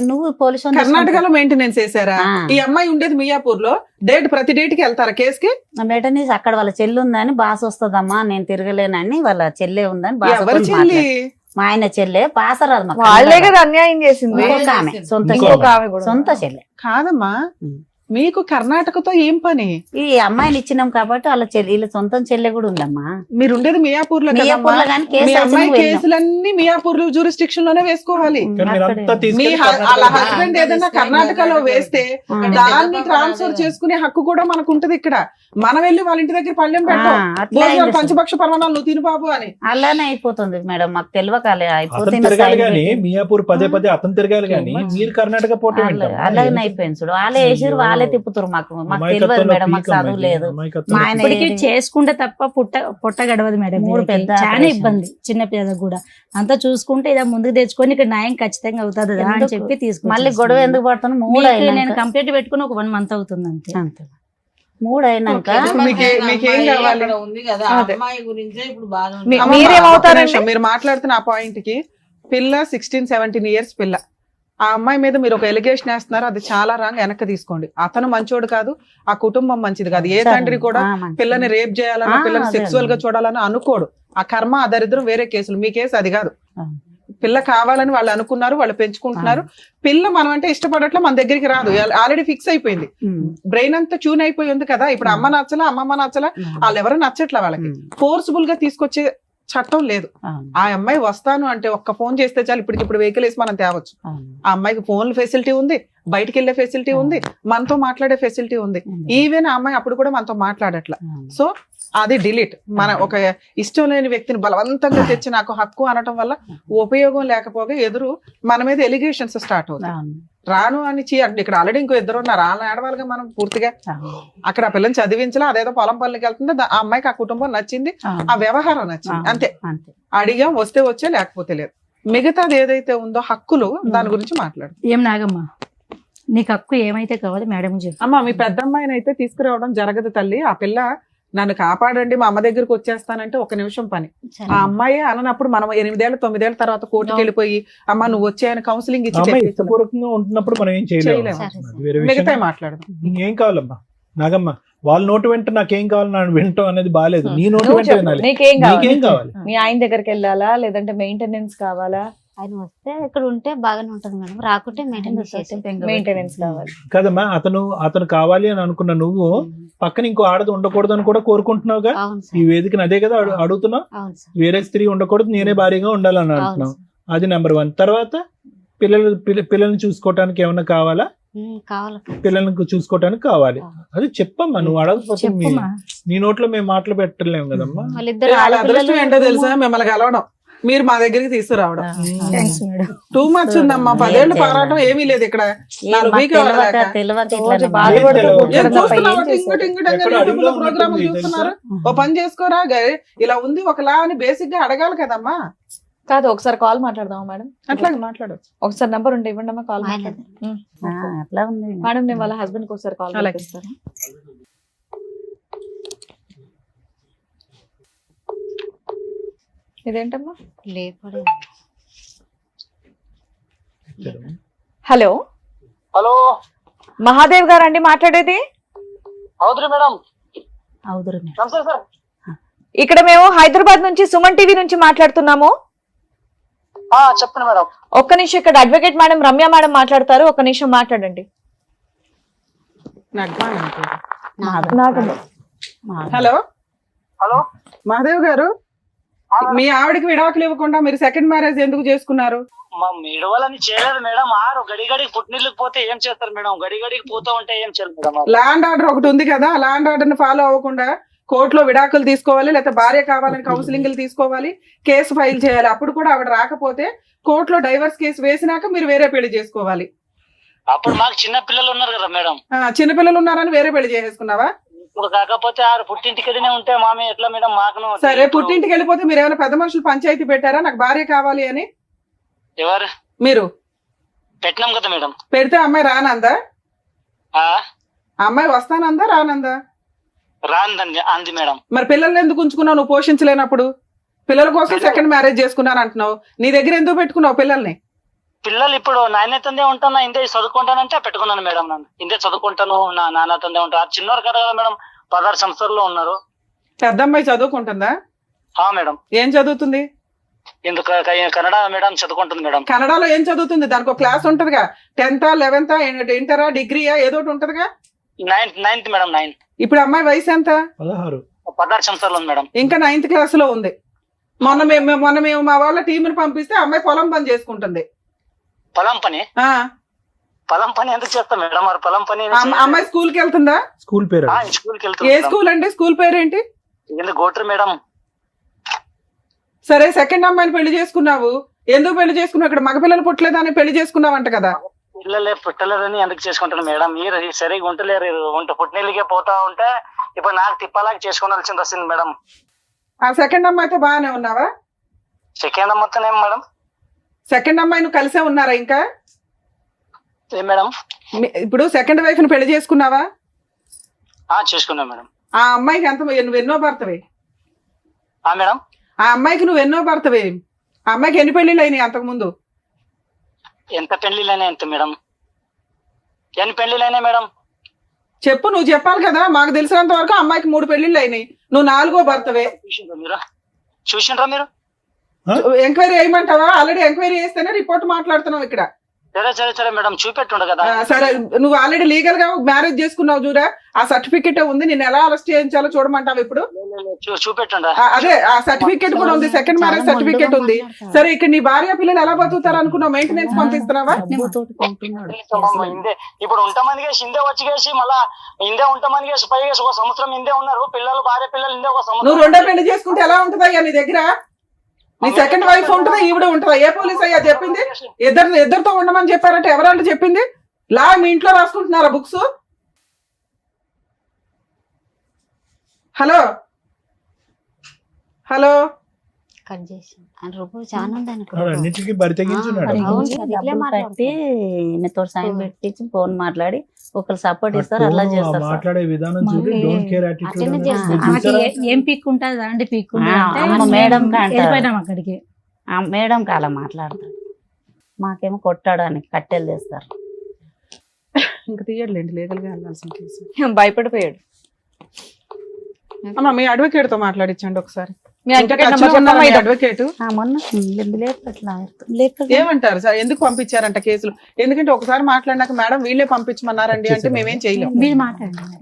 నువ్వు పోలీసు కర్ణాటకలో మెయింటెనెన్స్ చేశారా? ఆ. ఈ అమ్మాయి ఉండేది మియాపూర్ లో. ప్రతి డేట్ కి వెళ్తారా కేసుకి? మెటనీస్ అక్కడ వాళ్ళ చెల్లి ఉందని, బాస్ వస్తుందమ్మా నేను తిరగలేనని, వాళ్ళ చెల్లె ఉందని బాస ఎవరి తోటి చెల్లి? మాట్లాడు. మా ఆయన చెల్లె బాస రాదు మాకు. వాళ్ళే కదా అన్యాయం చేసింది. ఇంకొక ఆమె, సొంత ఇంకొక చెల్లె. ఆమె కూడా. సొంత చెల్లె. కాదమ్మా, ఉం. మీకు కర్ణాటకతో ఏం పని? ఈ అమ్మాయిని ఇచ్చినాం కాబట్టి వాళ్ళ చెల్లి, వీళ్ళ సొంత చెల్లె కూడా ఉందమ్మా. మీరు ఉండేది మియాపూర్ లో కదమ్మా. మియాపూర్లో కానీ కేసు మీ అయితే అమ్మాయి నువ్వు వెళ్ళావు. కేసులన్నీ మియాపూర్ జ్యూరిస్డిక్షన్ లోనే వేసుకోవాలి. కానీ మీరు అంతా అక్కడే. మీ తీసుకెళ్ళి వాళ్ళ కర్ణాటకలో హస్బెండ్ ఏదైనా కర్ణాటకలో వేస్తే ఆ. దాన్ని ట్రాన్స్ఫర్ చేసుకునే హక్కు కూడా మనకు ఉంటది. ఇక్కడ మనం వెళ్ళి వాళ్ళ ఇంటి దగ్గర పళ్ళెం ఆ, పెట్టాం, అట్లా అయింది. పంచపక్ష పర్వణాలు నువ్వు తిను బాబు అని. అలానే అయిపోతుంది మేడం, మాకు తెలియకాలే అతను అయిపోతుంది. తిరగాలి సైడ్ కానీ పెట్టి. మియాపూర్ పదే పదే తిరగాలి కానీ మీరు కర్ణాటక పోవటం ఏంటమ్మా? అలాగే అయిపోయింది చూడు. వాళ్ళే వేసిరు, వాళ్ళే తిప్పుతారు. మాకు తెలియదు అమాయకత్వంలో మేడం, మాకు పీక్ చదువు అమ్మాయి, లేదు. అమాయకత్వంలో మా ఆయన ఇప్పటికి ఏది- చేసుకుంటే తప్ప పొట్ట గడవదు మేడం. 3 వీళ్ళకి పెద్ద చాలా ఆపరేషన్. ఇబ్బంది చిన్న పిల్లలకు కూడా. అంతా చూసుకుంటే ఇలా ముందుకు తెచ్చుకొని ఇక్కడ న్యాయం ఖచ్చితంగా అవుతుంది అని ఎందుకు? చెప్పి తీసుకుని మళ్ళీ గొడవ ఎందుకు పడుతున్నా? 3 మీకు అయినాక నేను కంప్లీట్ పెట్టుకుని ఒక 1 month అవుతుంది అంతే. అంతే. 3 అయినాక ఇప్పుడు మీకేం కావాలి? ఉంది కదా అదే. అమ్మాయి గురించే ఇప్పుడు బాగా మీ- అమ్మమ్మ, మీరేమవుతారండి? ఒక్క నిమిషం, మీరు మాట్లాడుతున్న ఆ పాయింట్ కి పిల్ల 16-17 years పిల్ల. ఆ అమ్మాయి మీద మీరు ఒక ఎలిగేషన్ వేస్తున్నారు, అది చాలా రాంగ్. వెనక్కి తీసుకోండి. అతను మంచోడు కాదు, ఆ కుటుంబం మంచిది కాదు. ఏ సరే. తండ్రి కూడా ఆ, మంచిది. పిల్లని రేప్ చేయాలన్నా, ఆ, పిల్లని అదే సెక్సువల్ గా అదే. చూడాలని అనుకోడు. ఆ కర్మ, ఆ దరిద్రం వేరే కేసులు. మీ కేసు అది కాదు. ఆ. పిల్ల కావాలని వాళ్ళు అనుకున్నారు, వాళ్ళు పెంచుకుంటున్నారు. పిల్ల మనం అంటే ఇష్టపడట్లే, మన దగ్గరికి రాదు, ఆల్రెడీ ఫిక్స్ అయిపోయింది. ఉమ్. బ్రెయిన్ అంతా ట్యూన్ అయిపోయి ఉంది కదా. ఇప్పుడు అమ్మ నచ్చలా, అమ్మమ్మ నచ్చలా, వాళ్ళు ఎవరు నచ్చట్లా. వాళ్ళకి ఉమ్. ఫోర్స్ఫుల్ గా తీసుకొచ్చే చట్టం లేదు. అవును. ఆ అమ్మాయి వస్తాను అంటే ఒక్క ఫోన్ చేస్తే చాలు, ఇప్పుడు వెహికల్ వేసి మనం తేవచ్చు. అవును. ఆ అమ్మాయికి ఫోన్ ఫెసిలిటీ ఉంది, బయటికి వెళ్లే ఫెసిలిటీ ఉంది, మనతో మాట్లాడే ఫెసిలిటీ ఉంది. ఉంది. ఈవెన్ ఆ అమ్మాయి అప్పుడు కూడా మనతో మాట్లాడట్లా. అవును. సో అది డిలీట్. మన ఒక ఇష్టం లేని వ్యక్తిని బలవంతంగా తెచ్చి నాకు హక్కు అనటం వల్ల ఉపయోగం లేకపోగా ఎదురు మన మీద ఎలిగేషన్స్ స్టార్ట్ అవుతాయి. అవును. రాను అని ఇక్కడ ఆల్రెడీ ఇంకో 2 ఉన్నారు, వాళ్ళని ఆడవాళ్ళగా మనం పూర్తిగా అవును. అక్కడ ఆ పిల్లని చదివించలా, అదేదో పొలం పనులకి వెళ్తుంది. ఆ అమ్మాయికి ఆ కుటుంబం నచ్చింది, అవును. ఆ వ్యవహారం నచ్చింది, అవును. అంతే. అంతే. అడిగాం, వస్తే వచ్చే, లేకపోతే లేదు. మిగతాది ఏదైతే ఉందో హక్కులు, దాని గురించి మాట్లాడు. ఏం నాగమ్మ, నీకు హక్కు ఏమైతే కావాలి మేడం చెప్పు. అమ్మ, మీ పెద్ద అమ్మాయిని అయితే తీసుకురావడం జరగదు తల్లి. ఆ పిల్ల నన్ను కాపాడండి, మా అమ్మ దగ్గరికి వచ్చేస్తానంటే 1 నిమిషం పని. సరే. ఆ అమ్మాయి అనప్పుడు మనం 8 ఏళ్ళు 9 ఏళ్ళ తర్వాత కోర్టుకి వెళ్ళిపోయి అమ్మ నువ్వు వచ్చాయని కౌన్సిలింగ్ ఇచ్చి అమ్మాయి చెప్పేస్తున్నాం. ఇష్టపూర్వకంగా ఉంటున్నప్పుడు మనం ఏం చేయలేము. చేయలేము. అది వేరే మిగతా విషయం. మాట్లాడదాం. ఏం కావాలమ్మా నాగమ్మ? వాళ్ళ నోటు వెంట నాకేం కావాలి నన్ను వింటాం అనేది బాగాలేదు. నీ నోటు నువ్వు వెంట చెప్పు, వినాలి. నీకేం కావాలి? నీకేం కావాలి? మీ ఆయన దగ్గరికి వెళ్ళాలా, లేదంటే మెయింటెనెన్స్ కావాలా? ఆయన వస్తే ఇక్కడ ఉంటే బాగానే ఉంటది మేడం, రాకుంటే మెయింటెనెన్స్ చేసి మెయింటెనెన్స్ కావాలి. కదమ్మా, అతను కావాలి అని అనుకున్న నువ్వు పక్కన ఇంకో ఆడది ఉండకూడదు అని కూడా కోరుకుంటున్నావుగా. అవును ఈ సార్. వేదికను అదే కదా అడుగుతున్నావు. అవును సార్. వేరే స్త్రీ ఉండకూడదు, నేనే భారీగా ఉండాలని అవును అంటున్నావు. సార్. అది నెంబర్ 1. తర్వాత పిల్లల్ని చూసుకోవటానికి ఏమన్నా కావాలా? కావాలి. పిల్లల్ని చూసుకోవటానికి కావాలి. అది చెప్పమ్మా, నువ్వు అడగకపోతే చెప్పమ్మా. నీ నోట్లో మేము మాటలు పెట్టలేము కదమ్మా. వాళ్ళిద్దరు వాళ్ళ అదృష్టం ఏంటో ఆడపిల్లలు తెలుసా? మిమ్మల్ని కలవడం, మీరు మా దగ్గరికి తీసుకురావడం. Thanks madam. 2 months ఉందమ్మా, 10 ఏళ్ళు పోరాటం ఏమీ లేదు ఇక్కడ. ఏ, 4 మాకు వీక్ తెలియక ఇట్లా రోజు నా బాధపడుతూ ఏం కూర్చోడం ఏం తప్ప చూస్తున్నావు? ఏం చేశారు? ఎక్కడ అడవిలో ప్రోగ్రామ్ ఉన్నట్టుంది చూస్తున్నారు. తెలుసా? ఓ పని చేసుకోరా, ఇలా ఉంది ఒకలా అని బేసిక్ గా అడగాలి కదమ్మా. కాదు, ఒకసారి కాల్ మాట్లాడదాం మేడం. అట్లాగే మాట్లాడచ్చు. ఒకసారి నంబర్ ఉంటే ఇవ్వండి అమ్మా, కాల్ ఆయన మాట్లాడదాం. అట్లా ఉంది. మేడం, నేను వాళ్ళ హస్బెండ్ కి ఒకసారి కాల్ అలాగే. చేస్తాను. ఇదేంటమ్మా? లేపడే. హలో, హలో, మహాదేవ్ గారు అండి మాట్లాడేది? అవుతురి మేడం. అవుదురు మేడం. నమస్తే సార్. ఇక్కడ మేము హైదరాబాద్ నుంచి సుమన్ టీవీ నుంచి మాట్లాడుతున్నాము. చెప్పండి మేడం. ఒక్క నిమిషం, ఇక్కడ అడ్వకేట్ మేడం రమ్య మేడం మాట్లాడతారు, ఒక్క నిమిషం మాట్లాడండి. నగ్మా అనుకుంటా. మాధవ్. నాగమ్మ. మాధవ్. హలో, హలో మహాదేవ్ గారు, మీ ఆవిడకి విడాకులు ఇవ్వకుండా మీరు సెకండ్ మ్యారేజ్ ఎందుకు చేసుకున్నారు? మా మీడవాలని చేయలేదు మేడం. ఆరు గడిగడికి పుట్టినీళ్ళకి పోతే ఏం చేస్తారు మేడం? గడిగడికి పోతా ఉంటే ఏం చేయాలి మేడం? ల్యాండ్ ఆర్డర్ ఒకటి ఉంది కదా, ల్యాండ్ ఆర్డర్ ని ఫాలో అవ్వకుండా కోర్టులో విడాకులు తీసుకోవాలి, లేకపోతే భార్య కావాలని కౌన్సిలింగ్లు తీసుకోవాలి, కేసు ఫైల్ చేయాలి. అప్పుడు కూడా ఆవిడ రాకపోతే కోర్టులో డైవర్స్ కేసు వేసినాక మీరు వేరే పెళ్లి చేసుకోవాలి. అప్పుడు మాకు చిన్న పిల్లలు ఉన్నారు కదా మేడం. చిన్నపిల్లలు ఉన్నారని వేరే పెళ్లి చేసేసుకున్నావా? ఇప్పుడు కాకపోతే ఆరు పుట్టింటికెళ్ళినే ఉంటే మామే ఎట్లా మేడం? మాకు సరే, పుట్టింటికి వెళ్ళిపోతే మీరు ఏమైనా పెద్ద మనుషులు పంచాయతీ పెట్టారా నాకు భార్య కావాలి అని? ఎవరు మీరు పెట్టినాం కదా మేడం. పెడితే అమ్మాయి రానందా? ఆ అమ్మాయి వస్తానందా రానందా? రాందండి అంది మేడం. మరి పిల్లల్ని ఎందుకు ఉంచుకున్నావు నువ్వు పోషించలేనప్పుడు? పిల్లల కోసం సెకండ్ మ్యారేజ్ చేసుకున్నాను అంటున్నావు, నీ దగ్గర ఎందుకు పెట్టుకున్నావు పిల్లల్ని? పిల్లలు ఇప్పుడు నాయనతందే ఉంటాను, ఇందే చదువుకుంటానంటే పెట్టుకున్నాను మేడం. నన్ను ఇందే చదువుకుంటాను, నా నాన్నతందే ఉంటాను. చిన్నవారు కదా మేడం, 16 సంవత్సరాల్లో ఉన్నారు. పెద్ద అమ్మాయి చదువుకుంటుందా? మేడం. ఏం చదువుతుంది? ఎందుకు కన్నడ మేడం చదువుకుంటుంది మేడం. కన్నడలో ఏం చదువుతుంది? దానికి ఒక క్లాస్ ఉంటదిగా, 10th 11th ఇంటరా డిగ్రీయా ఏదో ఒకటి ఉంటదిగా. 9th madam. 9. ఇప్పుడు అమ్మాయి వయసు ఎంత? 16 సంవత్సరాలు ఉంది మేడం. ఇంకా 9th క్లాస్ లో ఉంది. మొన్న మేము మా వాళ్ళ టీంని పంపిస్తే అమ్మాయి పొలం పని చేసుకుంటుంది. పొలం పని? పొలం పని ఎందుకు చేస్తాం మేడం? మరి పొలం పని అమ్మాయి స్కూల్ కి వెళ్తుందా? స్కూల్ పేరు స్కూల్కి ఏ వెళ్తుంది. స్కూల్ అండి? స్కూల్ పేరేంటి? ఎందుకు గోట్రు మేడం? సరే, సెకండ్ అమ్మాయిని పెళ్లి చేసుకున్నావు, ఎందుకు పెళ్లి చేసుకున్నావు? ఇక్కడ మగపిల్లలు పుట్టలేదని పెళ్లి చేసుకున్నావంట కదా. పిల్లలే పుట్టలేదని ఎందుకు చేసుకుంటాను మేడం? మీరు సరిగా ఉంటలేరు, పుట్టినీళ్ళకే పోతా ఉంటే ఇప్పుడు నాకు తిప్పలాగా చేసుకోవాల్సింది వస్తుంది మేడం. ఆ సెకండ్ అమ్మాయితో బాగానే ఉన్నావా? సెకండ్ మొత్తం ఏం మేడం? సెకండ్ అమ్మాయి నువ్వు కలిసే ఉన్నారా ఇంకా? ఏం మేడం? ఇప్పుడు సెకండ్ వైఫ్ ని పెళ్లి చేసుకున్నావా? చేసుకున్నా మేడం. ఆ అమ్మాయికి ఎంత నువ్వు ఎన్నో భర్తవే? మేడం, ఆ అమ్మాయికి నువ్వు ఎన్నో భర్తవే? ఆ అమ్మాయికి ఎన్ని పెళ్లిళ్ళు అయినాయి అంతకు ముందు? ఎంత పెళ్లిళ్ళైనా ఎంత మేడం? ఎన్ని పెళ్లిళ్ళైనా మేడం? చెప్పు, నువ్వు చెప్పాలి కదా. మాకు తెలిసినంత వరకు అమ్మాయికి 3 పెళ్లిళ్ళు అయినాయి, నువ్వు 4గో భర్తవే. చూసిండ్రా మీరు? ఎంక్వైరీ వేయమంటావా? ఆల్రెడీ ఎంక్వైరీ చేస్తేనే రిపోర్ట్ మాట్లాడుతున్నావు ఇక్కడ. సరే మేడం, చూపెట్టుండ కదా. సరే, నువ్వు ఆల్రెడీ లీగల్ గా మ్యారేజ్ చేసుకున్నావు చూడా, ఆ సర్టిఫికెట్ ఉంది. నేను ఎలా అరెస్ట్ చేయించాలో చూడమంటావు ఇప్పుడు? చూపెట్టుండ. అదే, ఆ సర్టిఫికెట్ కూడా ఉంది, సెకండ్ మ్యారేజ్ సర్టిఫికెట్ ఉంది. సరే, ఇక్కడ నీ భార్య పిల్లలు ఎలా బతుకుతారు అనుకున్నావు? మెయింటెనెన్స్ పంపిస్తున్నావా? ఇప్పుడు ఉంటామని కేసి ఇందే వచ్చి కేసి మళ్ళా ఇందే ఉంటామని కేసి పై కేసి 1 సంవత్సరం ఇందే ఉన్నారు పిల్లలు, భార్య పిల్లలు ఇందే 1 సంవత్సరం. నువ్వు 2వ పెళ్లి చేసుకుంటే ఎలా ఉంటుందయ్యా నీ దగ్గర? నీ సెకండ్ వైఫ్ ఉంటుందా, ఈవిడ ఉంటుందా? ఏ పోలీస్ అయ్యా చెప్పింది? ఇద్దరితో ఉండమని చెప్పారంటే ఎవరంటే చెప్పింది? లా మీ ఇంట్లో రాసుకుంటున్నారా బుక్స్? హలో హలో కట్ చేసి చాలా ఉందని అన్నిటికీ బరి తెగించున్నాడు. ఈయనతో సైన్ పెట్టించి ఫోన్ మాట్లాడి ఒకరు సపోర్ట్ ఇస్తారు, అట్లా చేస్తారు సార్. మాట్లాడే విధానం చూసి డోంట్ కేర్ అటెండ్ చేస్తారు. యాటిట్యూడ్. ఏం పీక్ ఉంటుంది అండి? పీక్ మేడం వెళ్ళిపోయినాం అక్కడికి. మేడం అలా మాట్లాడతారు, మాకేమో కొట్టాడని కట్టెలు తెస్తారు. ఇంకా తీయట్లేండి, లీగల్ గా వెళ్ళాల్సిన కేసు. భయపడిపోయాడు. అమ్మా, మీ అడ్వకేట్ తో మాట్లాడించండి ఒకసారి. మీ advocate number చెప్పమ్మా. అడ్వకేట్ మొన్న ఏమంటారు సార్? ఎందుకు పంపించారంట కేసులు? ఎందుకంటే ఒకసారి మాట్లాడినాక మేడం వీళ్ళే పంపించమన్నారండి అంటే మేమేం చేయలేము. మీరు మాట్లాడండి.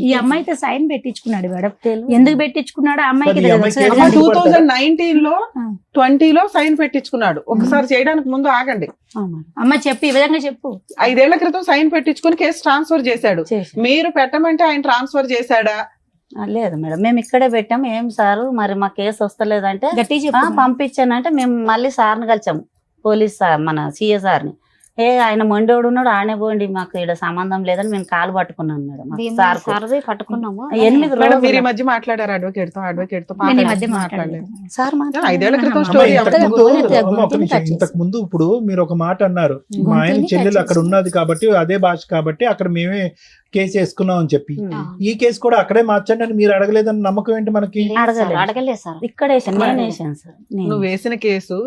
ఈ అమ్మాయితో సైన్ పెట్టించుకున్నాడు మేడం. ఎందుకు పెట్టించుకున్నాడు? ఆ అమ్మాయికి అది అమ్మాయికి తెలుసు. తెలియదు. 2019లో 20లో సైన్ పెట్టించుకున్నాడు. ఒకసారి చేయడానికి ముందు ఆగండి. అమ్మ చెప్పు, ఈ విధంగా చెప్పు. 5 ఏళ్ల క్రితం సైన్ పెట్టించుకుని కేసు ట్రాన్స్ఫర్ చేశాడు. మీరు పెట్టమంటే ఆయన ట్రాన్స్ఫర్ చేశాడా? లేదు మేడం, మేము ఇక్కడే పెట్టాము. ఏం సారు మరి మా కేసు వస్తలేదంటే గట్టిగా చెప్పు. పంపించానంటే మేము మళ్ళీ సార్ని కలిసాము, పోలీస్ సార్, మన సిఏ సార్ని. ఆయన మొండోడు ఉన్నాడు, ఆనే పోండి, మాకు ఇక్కడ సంబంధం లేదని మేము కాలు పట్టుకున్నాను మేడం. సర్వే పట్టుకున్నాము. 8 మేడం, రోజులు మీరు ఈ మధ్య మాట్లాడారు అడ్వకేట్ తో? నేను ఈ మధ్య మాట్లాడలేదు. సార్ 5 ఏళ్ల క్రితం స్టోరీ. ఇంతకు ముందు ఇప్పుడు మీరు ఒక మాట అన్నారు, మా ఆయన చెల్లెలు అక్కడ ఉన్నది కాబట్టి అదే భాష కాబట్టి అక్కడ మేమే కేసు వేసుకున్నాం అని చెప్పి, ఈ కేసు కూడా అక్కడే మార్చండి అని మీరు అడగలేదని నమ్మకం ఏంటి మనకి? అడగలేదు సార్. ఇక్కడ వేసాను, నేను వేసాను సార్. నువ్వు వేసిన కేసు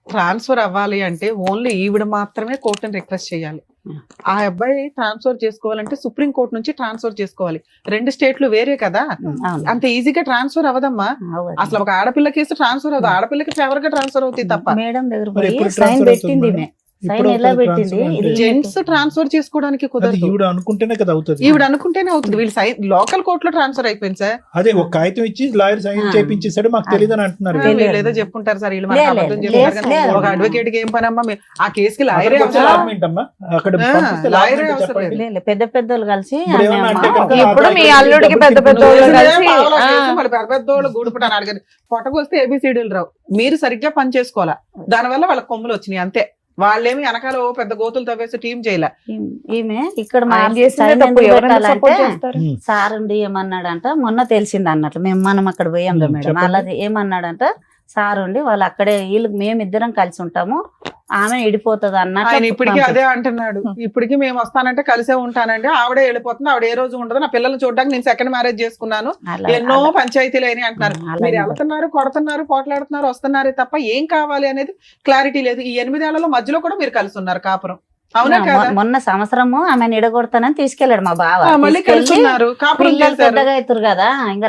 ట్రాన్స్ఫర్ అవ్వాలి అంటే ఓన్లీ ఈవిడ మాత్రమే కోర్టుని రిక్వెస్ట్ చేయాలి. ఆ అబ్బాయి ట్రాన్స్ఫర్ చేసుకోవాలంటే సుప్రీం కోర్టు నుంచి ట్రాన్స్ఫర్ చేసుకోవాలి. 2 స్టేట్లు వేరే కదా, అంత ఈజీగా ట్రాన్స్ఫర్ అవ్వదమ్మా. అసలు ఒక ఆడపిల్ల కేసు ట్రాన్స్ఫర్ అవ్వదు, ఆడపిల్లకి ఫేవర్ గా ట్రాన్స్ఫర్ అవుతుంది తప్ప. మేడం దగ్గర పోయి సైన్ పెట్టింది, సైన్ ఎలా పెట్టింది ఇది జెంట్స్ ట్రాన్స్ఫర్ చేసుకోవడానికి అది కుదరదు. ఈవిడ అనుకుంటేనే కదా అవుతుంది. ఈవిడ అనుకుంటేనే అవుతుంది. వీళ్ళు సైన్ లోకల్ కోర్టులో ట్రాన్స్ఫర్ అయిపోయింది సార్. అదే ఒక కాగితం ఇచ్చి లాయర్ సైన్ చేపించేసాడు, మాకు తెలియదు అని అంటున్నారు. వీళ్ళు ఏదో చెప్పుకుంటారు సార్, వీళ్ళు లేదు, మనకు అబద్ధం లేదు, చెప్తారు లేదు, కానీ లేదు. ఒక అడ్వకేట్ కి ఏం పని అమ్మా? ఆ కేసుకి లాయరే అక్కడికి వచ్చే అవసరం. లాభం ఏంటమ్మా? అక్కడ పంపిస్తే లాభం లాయరే ఏంటో అవసరం చెప్పండి. లేదు, పెద్ద పెద్దోళ్ళు కలిసి ఇప్పుడు ఏమన్నా అంటే అమ్మ, కనుక ఇప్పుడు మీ అల్లుడికి పెద్ద పెద్ద నువ్వు వాళ్ళు వేసినదే కలిసి, పావలా ఆ. కేసు, మళ్ళీ పెద్ద పెద్దోళ్ళు గూడుపుటాను అడిగారు. పొట్టకొస్తే ఏబిసిడీలు రావు. మీరు సరిగ్గా పని చేసుకోవాలా, దానివల్ల వాళ్ళ కొమ్ములు వచ్చినాయి అంతే. వాళ్ళేమి వెనకాల ఓ పెద్ద గోతులు తవ్వేసి టీం చేయలే. ఈమె ఇక్కడ ఆయన చేసిందే సైన్ తప్పు, ఎందుకు ఎవరైనా పెట్టాలంటే సపోర్ట్ చేస్తారు. సార్ ఉండి ఏమన్నాడంట, మొన్న తెలిసింది అన్నట్లు మనం అక్కడ పోయాం మేడం. చెప్పండి. అలాగే ఏమన్నాడంట, సార్ ఉండి వాళ్ళు అక్కడే వీళ్ళు మేమిద్దరం కలిసి ఉంటాము, ఆమె ఇడిపోతుంది ఆయన అన్నట్లు ఇప్పటికీ అదే అంటున్నాడు. ఇప్పటికీ మేము వస్తానంటే కలిసే ఉంటానండి, ఆవిడే వెళ్ళిపోతుంది, ఆవిడ ఏ రోజు ఉండదు, నా పిల్లల్ని చూడడానికి నేను సెకండ్ మ్యారేజ్ చేసుకున్నాను, ఎన్నో పంచాయతీలు అయినాయి అంటున్నారు. మీరు వెళ్తున్నారు, కొడుతున్నారు, పోట్లాడుతున్నారు, వస్తున్నారే తప్ప ఏం కావాలి అనేది క్లారిటీ లేదు. ఈ 8 ఏళ్లలో మధ్యలో కూడా మీరు కలిసి ఉన్నారు కాపురం, అవునా కదా? మొన్న సంవత్సరము ఆమెను ఇడగొడతానని తీసుకెళ్లాడు మా బావ. మళ్ళీ కలిసి తీసుకెళ్ళి ఉన్నారు, కాపురం పిల్లలు చేశారు. పెద్దగా అవుతారు కదా, ఇంకా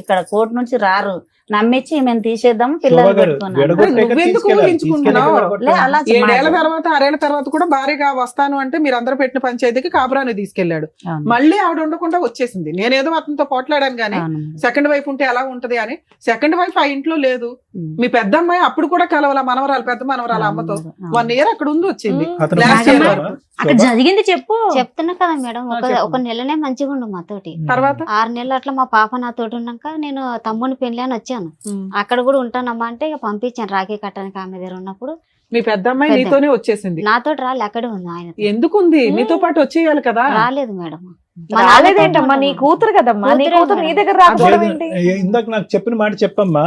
ఇక్కడ కోర్టు నుంచి రారు, నమ్మించి మేము తీసేద్దాం శోభా పిల్లలు గారు, పెట్టుకున్నాను. ఎడగొట్టాక నువ్వెందుకు తీసుకెళ్ళాలి. ఊహించుకుంటున్నావు? తీసుకెళ్ళి లే, అలా 7 ఏళ్ల మాట. తర్వాత 6 ఏళ్ల తర్వాత కూడా భారీగా వస్తాను అంటే మీరు అందరూ పెట్టిన పంచాయతీకి కాపురాన్ని తీసుకెళ్లాడు. అవును. మళ్ళీ ఆవిడ ఉండకుండా వచ్చేసింది. నేనేదో అతనితో పోట్లాడాను కానీ అవును. సెకండ్ వైఫ్ ఉంటే ఎలా ఉంటది అని. సెకండ్ వైఫ్ ఆ ఇంట్లో లేదు. ఉమ్. మీ పెద్ద అమ్మాయి అప్పుడు కూడా కలవాల, మనవరాలు, పెద్ద మనవరాలు అమ్మతో అవును. 1 ఇయర్ అక్కడ ఉంది, వచ్చింది. అతను Last year తీసుకెళ్ళారా? వరకు. అక్కడ జరిగింది చెప్పు. చెప్తున్నా కదా మేడం, చెప్పండి. ఒక నెలనే మంచిగా ఉండు మాతోటి. తర్వాత 6 నెలలు అట్లా మా పాప నాతోటి ఉన్నాక నేను తమ్ముని పెళ్లి అని వచ్చాను. అక్కడ కూడా ఉంటానమ్మా అంటే ఇక పంపించాను రాఖీ కట్టడానికి ఆమె దగ్గర ఉన్నప్పుడు. మీ పెద్ద అమ్మాయి పెద్ద. నీతోనే వచ్చేసింది. నాతోటి రాలే, అక్కడే ఉంది ఆయన. ఎందుకు ఉంది? నీతో పాటు వచ్చేయాలి కదా. రాలేదు మేడం. రాలేదేంటమ్మా, నీ కూతురు కదమ్మా, నీ కూతురే కూతురు నీ మేడం. దగ్గర రాకపోవడం ఏంటి? ఇందాక నాకు చెప్పిన మాట చెప్పమ్మా,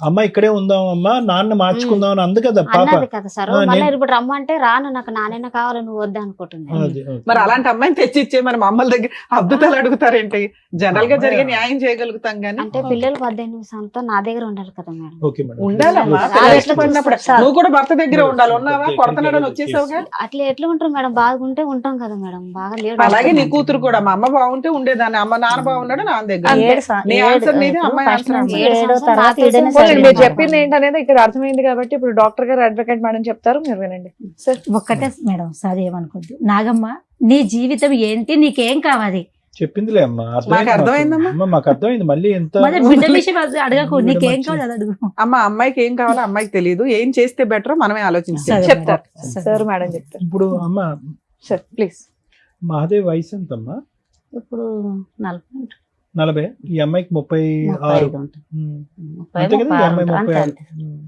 అమ్మ ఇక్కడే ఉందాం అమ్మా, నాన్న మార్చుకుందాం అని అందు కదా పాప. అన్నది కదా సార్. ఆ, మళ్ళీ నేను- ఇప్పుడు రమ్మంటే రాను, నాకు నాన్న కావాలి, నువ్వు వద్దా అనుకుంటున్నాను. అది, అది. మరి అలాంటి అమ్మాయిని తెచ్చి ఇచ్చే మన మమ్మల్ని దగ్గర అద్భుతాలు అడుగుతారేంటి? జనరల్ గా జరిగే న్యాయం చేయగలుగుతాం గానీ అంటే పిల్లలు 18 సంవత్సరాలతో నా దగ్గర ఉండాలి కదా మేడం. Okay madam. ఉండాలమ్మా. ఆ, పిల్లలు ఎట్లా ఇష్టపడినప్పుడు చూస్తారు? నువ్వు కూడా భర్త దగ్గర ఉండాలి. ఉన్నావా? ఎక్కడికి కొడతనాడని వెళ్ళదు, వచ్చేసావుగా. అట్లా ఎట్లా ఉంటారు మేడం? బాగుంటే ఉంటాం కదా మేడం, బాగా లేడు. అలాగే నీ కూతురు కూడా, మా అమ్మ బాగుంటే ఉండేదాన్ని, అమ్మ నాన్న బాగున్నాడు నాన్న దగ్గర. నీ ఆన్సర్ నీది, అమ్మాయి ఫస్ట్ ఆన్సర్ నుంచి నాది. 7వ తరగతి ఈడనే పోనీ చదివాను. మీరు చెప్పింది ఏంటనేది ఇక్కడ అర్థమైంది కాబట్టి ఇప్పుడు డాక్టర్ గారు, అడ్వకేట్ మేడం చెప్తారు, మీరు వినండి సార్. ఒక్కటే మేడం, సార్ ఏమనుకోద్దు. నాగమ్మ, నీ జీవితం ఏంటి, నీకేం కావాలి? చెప్పిందిలే అమ్మా, మాకు అర్థమైందమ్మా. అమ్మ, మాకు అర్థమైంది. మళ్ళీ ఎంత మరి బిడ్డ విషయం అది అడగకు, నీకేం కావాలి అది అడుగు. అమ్మ అమ్మాయికి ఏం కావాలో అమ్మాయికి తెలియదు. ఏం చేస్తే బెటర్ మనమే ఆలోచించాలి. సరే చెప్తారు మేడం. సార్, మేడం చెప్తారు ఇప్పుడు అమ్మ సార్, ప్లీజ్. మహాదేవ్ వయసు ఎంతమ్మా? ఇప్పుడు 40 40. ఈ అమ్మాయికి 36. 35 ఉంటుంది. ఉమ్. 30, అంతే కదా, ఈ 36 అమ్మాయి ఉంటుంది. 36. అంతే. ఉమ్.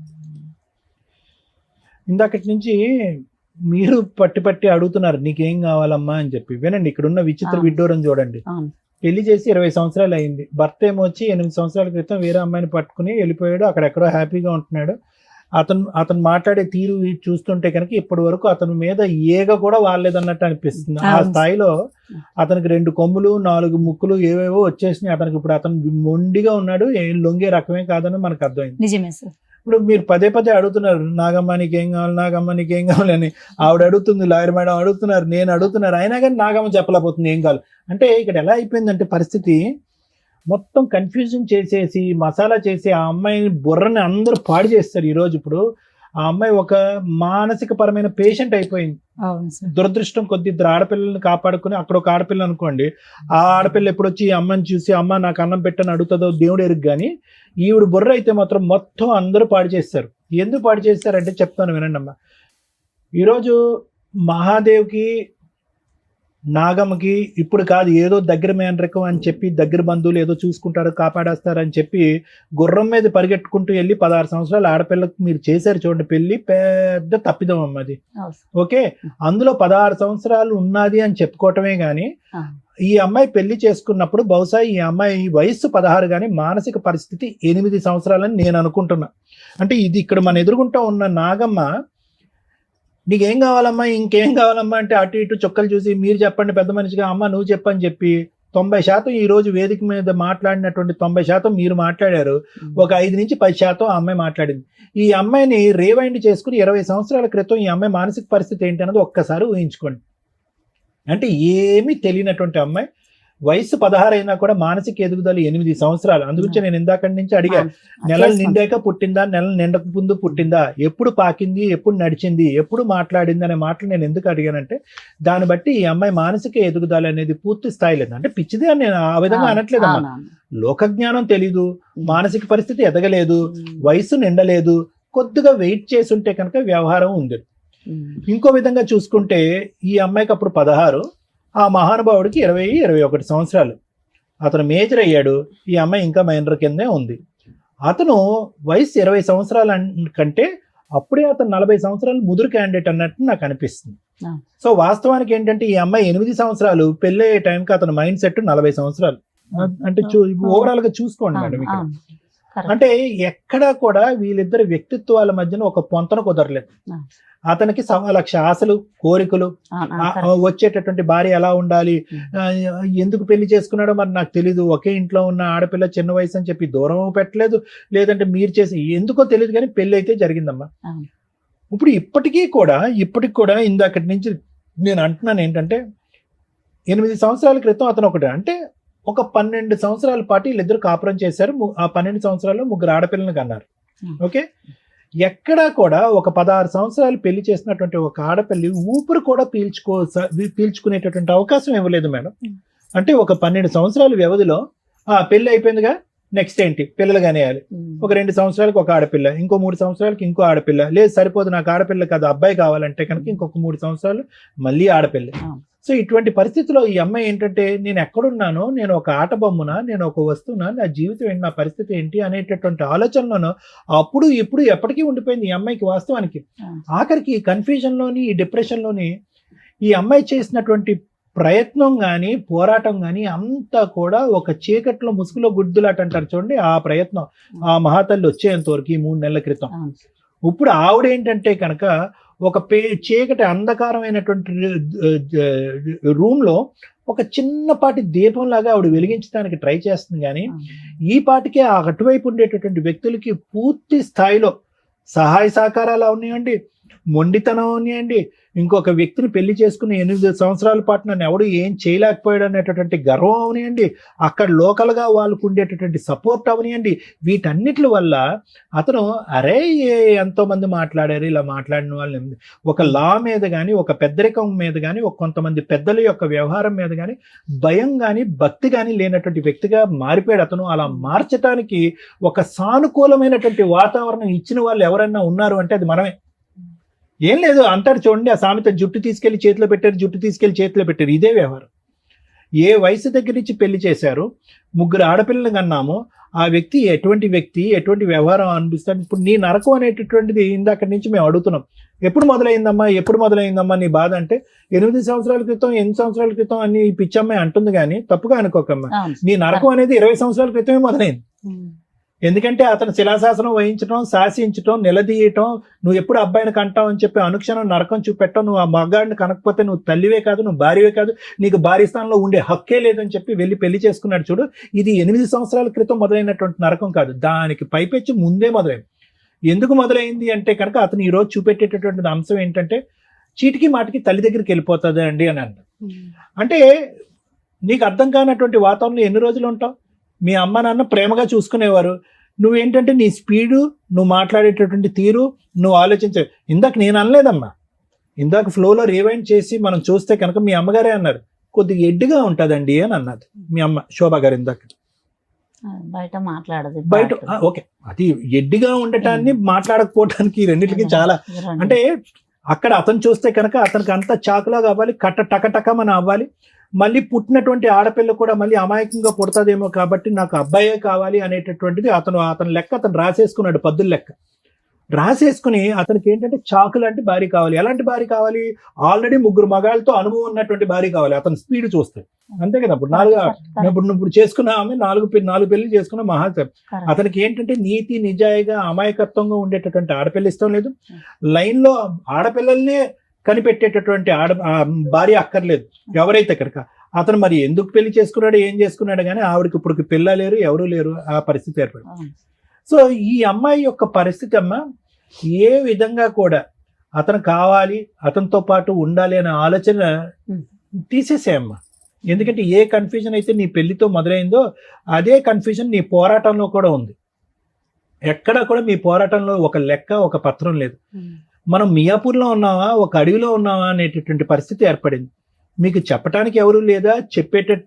ఇందాకటి నుంచి మీరు పట్టి పట్టి అడుగుతున్నారు నీకేం కావాలమ్మా అని చెప్పి. వినండి, ఇక్కడ ఉన్న విచిత్ర అవును. విడ్డూరం చూడండి. అవును. పెళ్లి చేసి 20 సంవత్సరాలు అయింది. భర్త ఏమో వచ్చి 8 సంవత్సరాల క్రితం వేరే అమ్మాయిని పట్టుకుని వెళ్ళిపోయాడు. అక్కడెక్కడో హ్యాపీగా ఉంటున్నాడు. అతను మాట్లాడే తీరు చూస్తుంటే కనుక ఇప్పటి వరకు అతని మీద ఏగ కూడా వాలేదన్నట్టు అనిపిస్తుంది. ఆ అవును. స్థాయిలో అతనికి 2 కొమ్ములు 4 ముక్కులు ఏవేవో వచ్చేసినాయి అతనికి. ఇప్పుడు అతను మొండిగా ఉన్నాడు, ఏం లొంగే రకమే కాదని మనకు అర్థమైంది. నిజమే సార్. ఇప్పుడు మీరు పదే పదే అడుగుతున్నారు నాగమ్మ నీకేం కావాలి, నాగమ్మ నీకేం కావాలని. ఆవిడ అడుగుతుంది, లాయర్ మేడం అడుగుతున్నారు, నేను అడుగుతున్నారు, అయినా కానీ నాగమ్మ చెప్పలేకపోతుంది ఏం కావాలి. అంటే ఇక్కడ ఎలా అయిపోయిందంటే పరిస్థితి మొత్తం కన్ఫ్యూజన్ చేసేసి మసాలా చేసి ఆ అమ్మాయిని బుర్రని అందరూ పాడు చేస్తారు ఈరోజు. ఇప్పుడు ఆ అమ్మాయి ఒక మానసిక పరమైన పేషెంట్ అయిపోయింది. అవును సార్. దురదృష్టం కొద్ది 2 ఆడపిల్లల్ని కాపాడుకుని, అక్కడ ఒక ఆడపిల్ల అనుకోండి, ఆ ఆడపిల్ల ఎప్పుడు వచ్చి ఈ అమ్మని చూసి అమ్మ నాకు అన్నం పెట్టని అడుగుతుందో దేవుడు ఎరుగు. కానీ ఈవిడ బుర్ర అయితే మాత్రం మొత్తం అందరూ పాడు చేస్తారు. ఎందుకు పాడు చేస్తారంటే చెప్తాను వినండి అమ్మ. ఈరోజు మహాదేవ్కి నాగమ్మకి ఇప్పుడు కాదు, ఏదో దగ్గర మేనరకం అని చెప్పి దగ్గర బంధువులు ఏదో చూసుకుంటారు కాపాడేస్తారు అని చెప్పి గుర్రం మీద పరిగెట్టుకుంటూ వెళ్ళి 16 సంవత్సరాల ఆడపిల్లకు మీరు చేశారు చూడండి పెళ్లి. పెద్ద తప్పిదం అమ్మ అది. ఓకే, అందులో 16 సంవత్సరాలు ఉన్నది అని చెప్పుకోవటమే గాని ఈ అమ్మాయి పెళ్లి చేసుకున్నప్పుడు బహుశా ఈ అమ్మాయి వయస్సు 16 కానీ మానసిక పరిస్థితి 8 సంవత్సరాలని నేను అనుకుంటున్నా. అంటే ఇది ఇక్కడ మన ఎదురుగుంటా ఉన్న నాగమ్మ నీకేం కావాలమ్మా, ఇంకేం కావాలమ్మా అంటే అటు ఇటు చొక్కలు చూసి మీరు చెప్పండి పెద్ద మనిషిగా, అమ్మ నువ్వు చెప్పని చెప్పి 90% ఈ రోజు వేదిక మీద మాట్లాడినటువంటి 90% మీరు మాట్లాడారు. ఒక 5 నుంచి 10% ఆ అమ్మాయి మాట్లాడింది. ఈ అమ్మాయిని రీవైండ్ చేసుకుని 20 సంవత్సరాల క్రితం ఈ అమ్మాయి మానసిక పరిస్థితి ఏంటి అన్నది ఒక్కసారి ఊహించుకోండి. అంటే ఏమీ తెలియనటువంటి అమ్మాయి వయసు 16 అయినా కూడా మానసిక ఎదుగుదల 8 సంవత్సరాలు. అందుగురించి నేను ఇందాక నుంచి అడిగా, నెలలు నిండాక పుట్టిందా, నెలలు నిండక ముందు పుట్టిందా, ఎప్పుడు పాకింది, ఎప్పుడు నడిచింది, ఎప్పుడు మాట్లాడింది అనే మాటలు నేను ఎందుకు అడిగానంటే, దాన్ని బట్టి ఈ అమ్మాయి మానసిక ఎదుగుదల అనేది పూర్తి స్థాయి లేదు. అంటే పిచ్చిదే అని నేను ఆ విధంగా అనట్లేదమ్మా. లోకజ్ఞానం తెలీదు, మానసిక పరిస్థితి ఎదగలేదు, వయసు నిండలేదు, కొద్దిగా వెయిట్ చేసి ఉంటే కనుక వ్యవహారం ఉంది. ఇంకో విధంగా చూసుకుంటే ఈ అమ్మాయికి అప్పుడు 16, ఆ మహానుభావుడికి 20-21 సంవత్సరాలు. అతను మేజర్ అయ్యాడు, ఈ అమ్మాయి ఇంకా మైనర్ కిందే ఉంది. అతను వయసు 20 సంవత్సరాల కంటే అప్పుడే అతను 40 సంవత్సరాలు ముదురు క్యాండిడేట్ అన్నట్టు నాకు అనిపిస్తుంది. సో వాస్తవానికి ఏంటంటే ఈ అమ్మాయి 8 సంవత్సరాలు, పెళ్ళి అయ్యే టైంకి అతను మైండ్ సెట్ 40 సంవత్సరాలు. అంటే ఓవరాల్ గా చూసుకోండి మేడం ఇక్కడ. అంటే ఎక్కడా కూడా వీళ్ళిద్దరి వ్యక్తిత్వాల మధ్యన ఒక పొంతన కుదరలేదు. అతనికి 1,00,000 ఆశలు, కోరికలు, వచ్చేటటువంటి భార్య ఎలా ఉండాలి, ఎందుకు పెళ్లి చేసుకున్నాడో మరి నాకు తెలీదు. ఒకే ఇంట్లో ఉన్న ఆడపిల్ల చిన్న వయసు అని చెప్పి దూరం పెట్టలేదు, లేదంటే మీరు చేసి ఎందుకో తెలియదు, కానీ పెళ్లి అయితే జరిగిందమ్మా. ఇప్పుడు ఇప్పటికీ కూడా ఇందాకటి నుంచి నేను అంటున్నాను ఏంటంటే, 8 సంవత్సరాల క్రితం అతను ఒకటి, అంటే ఒక 12 సంవత్సరాల పాటు వీళ్ళిద్దరు కాపురం చేశారు. ఆ 12 సంవత్సరాల్లో 3 ఆడపిల్లలను కన్నారు. ఓకే, ఎక్కడా కూడా ఒక 16 సంవత్సరాలు పెళ్లి చేసినటువంటి ఒక ఆడపిల్లి ఊపిరి కూడా పీల్చుకునేటటువంటి అవకాశం ఇవ్వలేదు మేడం. అంటే ఒక 12 సంవత్సరాల వ్యవధిలో పెళ్లి అయిపోయిందిగా, నెక్స్ట్ ఏంటి, పిల్లలు కానియాలి. ఒక 2 సంవత్సరాలకు ఒక ఆడపిల్ల, ఇంకో 3 సంవత్సరాలకి ఇంకో ఆడపిల్ల, లేదు సరిపోదు నాకు ఆడపిల్ల కాదు అబ్బాయి కావాలంటే కనుక ఇంకొక 3 సంవత్సరాలు మళ్ళీ ఆడపిల్ల. సో ఇటువంటి పరిస్థితిలో ఈ అమ్మాయి ఏంటంటే, నేను ఎక్కడున్నానో, నేను ఒక ఆట బొమ్మనా, నేను ఒక వస్తువునా, నా జీవితం ఏంటి, నా పరిస్థితి ఏంటి అనేటటువంటి ఆలోచనలోనూ అప్పుడు ఇప్పుడు ఎప్పటికీ ఉండిపోయింది ఈ అమ్మాయికి. వాస్తవానికి ఆఖరికి ఈ కన్ఫ్యూజన్లోని, ఈ డిప్రెషన్లోని ఈ అమ్మాయి చేసినటువంటి ప్రయత్నం కానీ, పోరాటం కానీ అంతా కూడా ఒక చీకట్లో ముసుగులో గుడ్డులాట అంటారు చూడండి, ఆ ప్రయత్నం ఆ మహాతల్లి వచ్చేంత వరకు 3 నెలల క్రితం. ఇప్పుడు ఆవిడ ఏంటంటే కనుక ఒక చీకటి అంధకారమైనటువంటి రూమ్ లో ఒక చిన్నపాటి దీపం లాగా ఆవిడ వెలిగించడానికి ట్రై చేస్తుంది. కానీ ఈ పాటికే ఆ అటువైపు ఉండేటటువంటి వ్యక్తులకి పూర్తి స్థాయిలో సహాయ సహకారాలు అవనివ్వండి, మొండితనం అవనివ్వండి, ఇంకొక వ్యక్తిని పెళ్లి చేసుకుని 8 సంవత్సరాల పాటు నన్ను ఎవడు ఏం చేయలేకపోయాడు అనేటటువంటి గర్వం అవనివ్వండి, అక్కడ లోకల్గా వాళ్ళకు ఉండేటటువంటి సపోర్ట్ అవనివ్వండి, వీటన్నిటి వల్ల అతను అరే ఎంతో మంది మాట్లాడారు, ఇలా మాట్లాడిన వాళ్ళని ఒక లా మీద కానీ, ఒక పెద్దరికం మీద కానీ, ఒక కొంతమంది పెద్దల యొక్క వ్యవహారం మీద కానీ భయం కానీ భక్తి కానీ లేనటువంటి వ్యక్తిగా మారిపోయాడు అతను. అలా మార్చడానికి ఒక సానుకూలమైనటువంటి వాతావరణం ఇచ్చిన వాళ్ళు ఎవరైనా ఉన్నారు అంటే అది మనమే. ఏం లేదు అంటారు చూడండి, ఆ సామెత, జుట్టు తీసుకెళ్లి చేతిలో పెట్టారు, జుట్టు తీసుకెళ్లి చేతిలో పెట్టారు. ఇదే వ్యవహారం. ఏ వయసు దగ్గర నుంచి పెళ్లి చేశారు, 3 ఆడపిల్లలు కన్నాము, ఆ వ్యక్తి ఎటువంటి వ్యవహారం అనిపిస్తాడు. ఇప్పుడు నీ నరకం అనేటటువంటిది ఇందాక నుంచి మేము అడుగుతున్నాం, ఎప్పుడు మొదలైందమ్మా నీ బాధ అంటే 8 సంవత్సరాల క్రితం, 8 సంవత్సరాల క్రితం అని పిచ్చమ్మాయి అంటుంది. కానీ తప్పుగా అనుకోకమ్మా, నీ నరకం అనేది 20 సంవత్సరాల క్రితమే మొదలైంది. ఎందుకంటే అతను శిలాశాసనం వహించడం, శాసించడం, నిలదీయటం, నువ్వు ఎప్పుడు అబ్బాయిని కంటావు అని చెప్పి అనుక్షణం నరకం చూపెట్టడం, నువ్వు ఆ మగాడిని కనకపోతే నువ్వు తల్లివే కాదు, నువ్వు భార్యవే కాదు, నీకు భార్య స్థానంలో ఉండే హక్కే లేదని చెప్పి వెళ్ళి పెళ్లి చేసుకున్నాడు చూడు. ఇది 8 సంవత్సరాల క్రితం మొదలైనటువంటి నరకం కాదు, దానికి పైపెచ్చి ముందే మొదలైంది. ఎందుకు మొదలైంది అంటే కనుక అతను ఈరోజు చూపెట్టేటటువంటి అంశం ఏంటంటే, చీటికి మాటికి తల్లి దగ్గరికి వెళ్ళిపోతుంది అండి అని అంట. అంటే నీకు అర్థం కానటువంటి వాతావరణంలో ఎన్ని రోజులు ఉంటావు? మీ అమ్మ నాన్న ప్రేమగా చూసుకునేవారు, నువ్వేంటంటే నీ స్పీడు, నువ్వు మాట్లాడేటటువంటి తీరు, నువ్వు ఆలోచించే. ఇందాక నేను అనలేదమ్మా, ఇందాక ఫ్లోలో రివైండ్ చేసి మనం చూస్తే కనుక మీ అమ్మగారే అన్నారు, కొద్దిగా ఎడ్డుగా ఉంటుందండి అని అన్నది మీ అమ్మ శోభా గారు ఇందాక. బయట మాట్లాడదు, బయట ఓకే, అది ఎడ్డిగా ఉండటాన్ని మాట్లాడకపోవటానికి రెండింటికి చాలా, అంటే అక్కడ అతను చూస్తే కనుక అతనికి అంత చాకులాగా అవ్వాలి, టకటకమని అవ్వాలి. మళ్ళీ పుట్టినటువంటి ఆడపిల్ల కూడా మళ్ళీ అమాయకంగా పుడతాదేమో కాబట్టి నాకు అబ్బాయే కావాలి అనేటటువంటిది అతను లెక్క అతను రాసేసుకున్నాడు, పద్దుల లెక్క రాసేసుకుని అతనికి ఏంటంటే చాకు లాంటి భార్య కావాలి. ఎలాంటి భార్య కావాలి? ఆల్రెడీ 3 మగాళ్ళతో అనుభవం ఉన్నటువంటి భార్య కావాలి. అతను స్పీడ్ చూస్తే అంతే కదా. ఇప్పుడు చేసుకున్న ఆమె 4 పెళ్లి చేసుకున్న మహాసేపు. అతనికి ఏంటంటే నీతి నిజాయిగా అమాయకత్వంగా ఉండేటటువంటి ఆడపిల్ల ఇష్టం లేదు, లైన్ లో ఆడపిల్లల్నే కనిపెట్టేటటువంటి భార్య అక్కర్లేదు ఎవరైతే కనుక. అతను మరి ఎందుకు పెళ్లి చేసుకున్నాడు, ఏం చేసుకున్నాడు కానీ ఆవిడకి ఇప్పుడు పిల్ల లేరు, ఎవరు లేరు, ఆ పరిస్థితి ఏర్పడింది. సో ఈ అమ్మాయి యొక్క పరిస్థితి అమ్మ ఏ విధంగా కూడా అతను కావాలి, అతనితో పాటు ఉండాలి అనే ఆలోచన తీసేసేయమ్మా. ఎందుకంటే ఏ కన్ఫ్యూజన్ అయితే నీ పెళ్లితో మొదలైందో అదే కన్ఫ్యూజన్ నీ పోరాటంలో కూడా ఉంది. ఎక్కడా కూడా మీ పోరాటంలో ఒక లెక్క, ఒక పత్రం లేదు. మనం మియాపూర్లో ఉన్నావా, ఒక అడవిలో ఉన్నావా అనేటటువంటి పరిస్థితి ఏర్పడింది. మీకు చెప్పడానికి ఎవరు లేదా,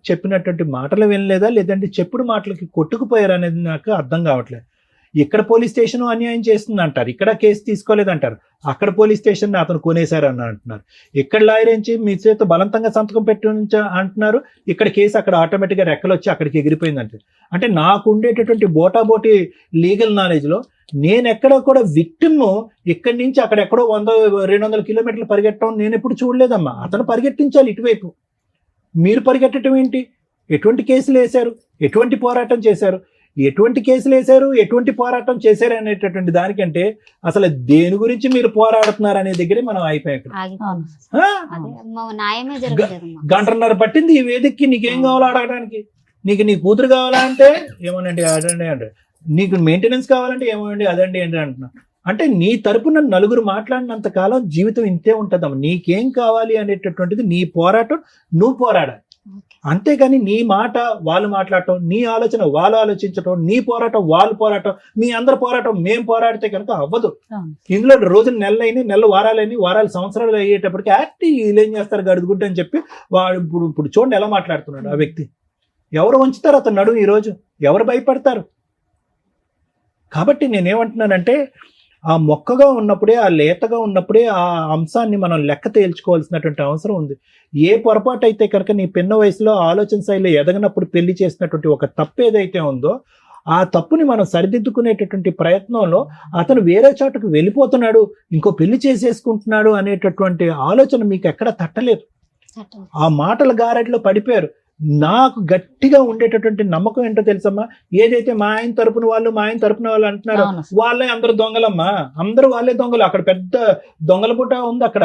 చెప్పినటువంటి మాటలు వినలేదా, లేదంటే చెప్పుడు మాటలకి కొట్టుకుపోయారు అనేది నాకు అర్థం కావట్లేదు. ఇక్కడ పోలీస్ స్టేషన్ అన్యాయం చేస్తుంది అంటారు, ఇక్కడ కేసు తీసుకోలేదంటారు, అక్కడ పోలీస్ స్టేషన్ అతను కొనేశారని అంటున్నారు, ఇక్కడ లాయర్ ఏంచి మీ చేత బలవంతంగా సంతకం పెట్టి అంటున్నారు, ఇక్కడ కేసు అక్కడ ఆటోమేటిక్గా రెక్కలు వచ్చి అక్కడికి ఎగిరిపోయిందంటే. అంటే నాకు ఉండేటటువంటి బోటాబోటి లీగల్ నాలెడ్జ్లో నేను ఎక్కడ కూడా విక్టిమ్ ఇక్కడి నుంచి అక్కడెక్కడో 100-200 కిలోమీటర్లు పరిగెట్టడం నేను ఎప్పుడు చూడలేదమ్మా. అతను పరిగెట్టించాలి ఇటువైపు, మీరు పరిగెట్టడం ఏంటి? ఎటువంటి కేసులు వేశారు, ఎటువంటి పోరాటం చేశారు, ఎటువంటి కేసులు వేశారు, ఎటువంటి పోరాటం చేశారు అనేటటువంటి దానికంటే అసలు దేని గురించి మీరు పోరాడుతున్నారు అనే దగ్గరే మనం అయిపోయాం. న్యాయమే జరగలేదు. గంటన్నర పట్టింది ఈ వేదికకి. నీకేం కావాలో అడగడానికి? నీకు నీ కూతురు కావాలా అంటే ఏమోనండి అదండి అంటే, నీకు మెయింటెనెన్స్ కావాలంటే ఏమోనండి అదండి ఏంటి అంటున్నా. అంటే నీ తరపున నలుగురు మాట్లాడినంత కాలం జీవితం ఇంతే ఉంటుందమ్మా. నీకేం కావాలి అనేటటువంటిది నీ పోరాటం నువ్వు పోరాడాలి, అంతేగాని నీ మాట వాళ్ళు మాట్లాడటం, నీ ఆలోచన వాళ్ళు ఆలోచించటం, నీ పోరాటం వాళ్ళు పోరాటం, మీ అందరి పోరాటం మేము పోరాడితే కనుక అవ్వదు. ఇందులో రోజులు నెలలైన, నెలలు వారాలని, వారాలు సంవత్సరాలు అయ్యేటప్పటికి వీళ్ళు ఏం చేస్తారు గడుగుడ్డు అని చెప్పి వాడు ఇప్పుడు చూడండి ఎలా మాట్లాడుతున్నాడు ఆ వ్యక్తి. ఎవరు ఉంచుతారు అతను నడుము ఈరోజు? ఎవరు భయపడతారు? కాబట్టి నేనేమంటున్నానంటే ఆ మొక్కగా ఉన్నప్పుడే, ఆ లేతగా ఉన్నప్పుడే ఆ అంశాన్ని మనం లెక్క తేల్చుకోవాల్సినటువంటి అవసరం ఉంది. ఏ పొరపాటు అయితే కనుక నీ పిన్న వయసులో ఆలోచన శైలిలో ఎదగనప్పుడు పెళ్లి చేసినటువంటి ఒక తప్పు ఏదైతే ఉందో ఆ తప్పుని మనం సరిదిద్దుకునేటటువంటి ప్రయత్నంలో అతను వేరే చోటుకు వెళ్ళిపోతున్నాడు, ఇంకో పెళ్లి చేసేసుకుంటున్నాడు అనేటటువంటి ఆలోచన మీకు ఎక్కడ తట్టలేదు. ఆ మాటల గారడిలో పడిపోయారు. నాకు గట్టిగా ఉండేటటువంటి నమ్మకం ఏంటో తెలుసమ్మా, ఏదైతే మా ఆయన తరపున వాళ్ళు అంటున్నారో వాళ్ళే అందరు దొంగలమ్మా, అందరూ వాళ్ళే దొంగలు. అక్కడ పెద్ద దొంగల పుట్ట ఉంది అక్కడ.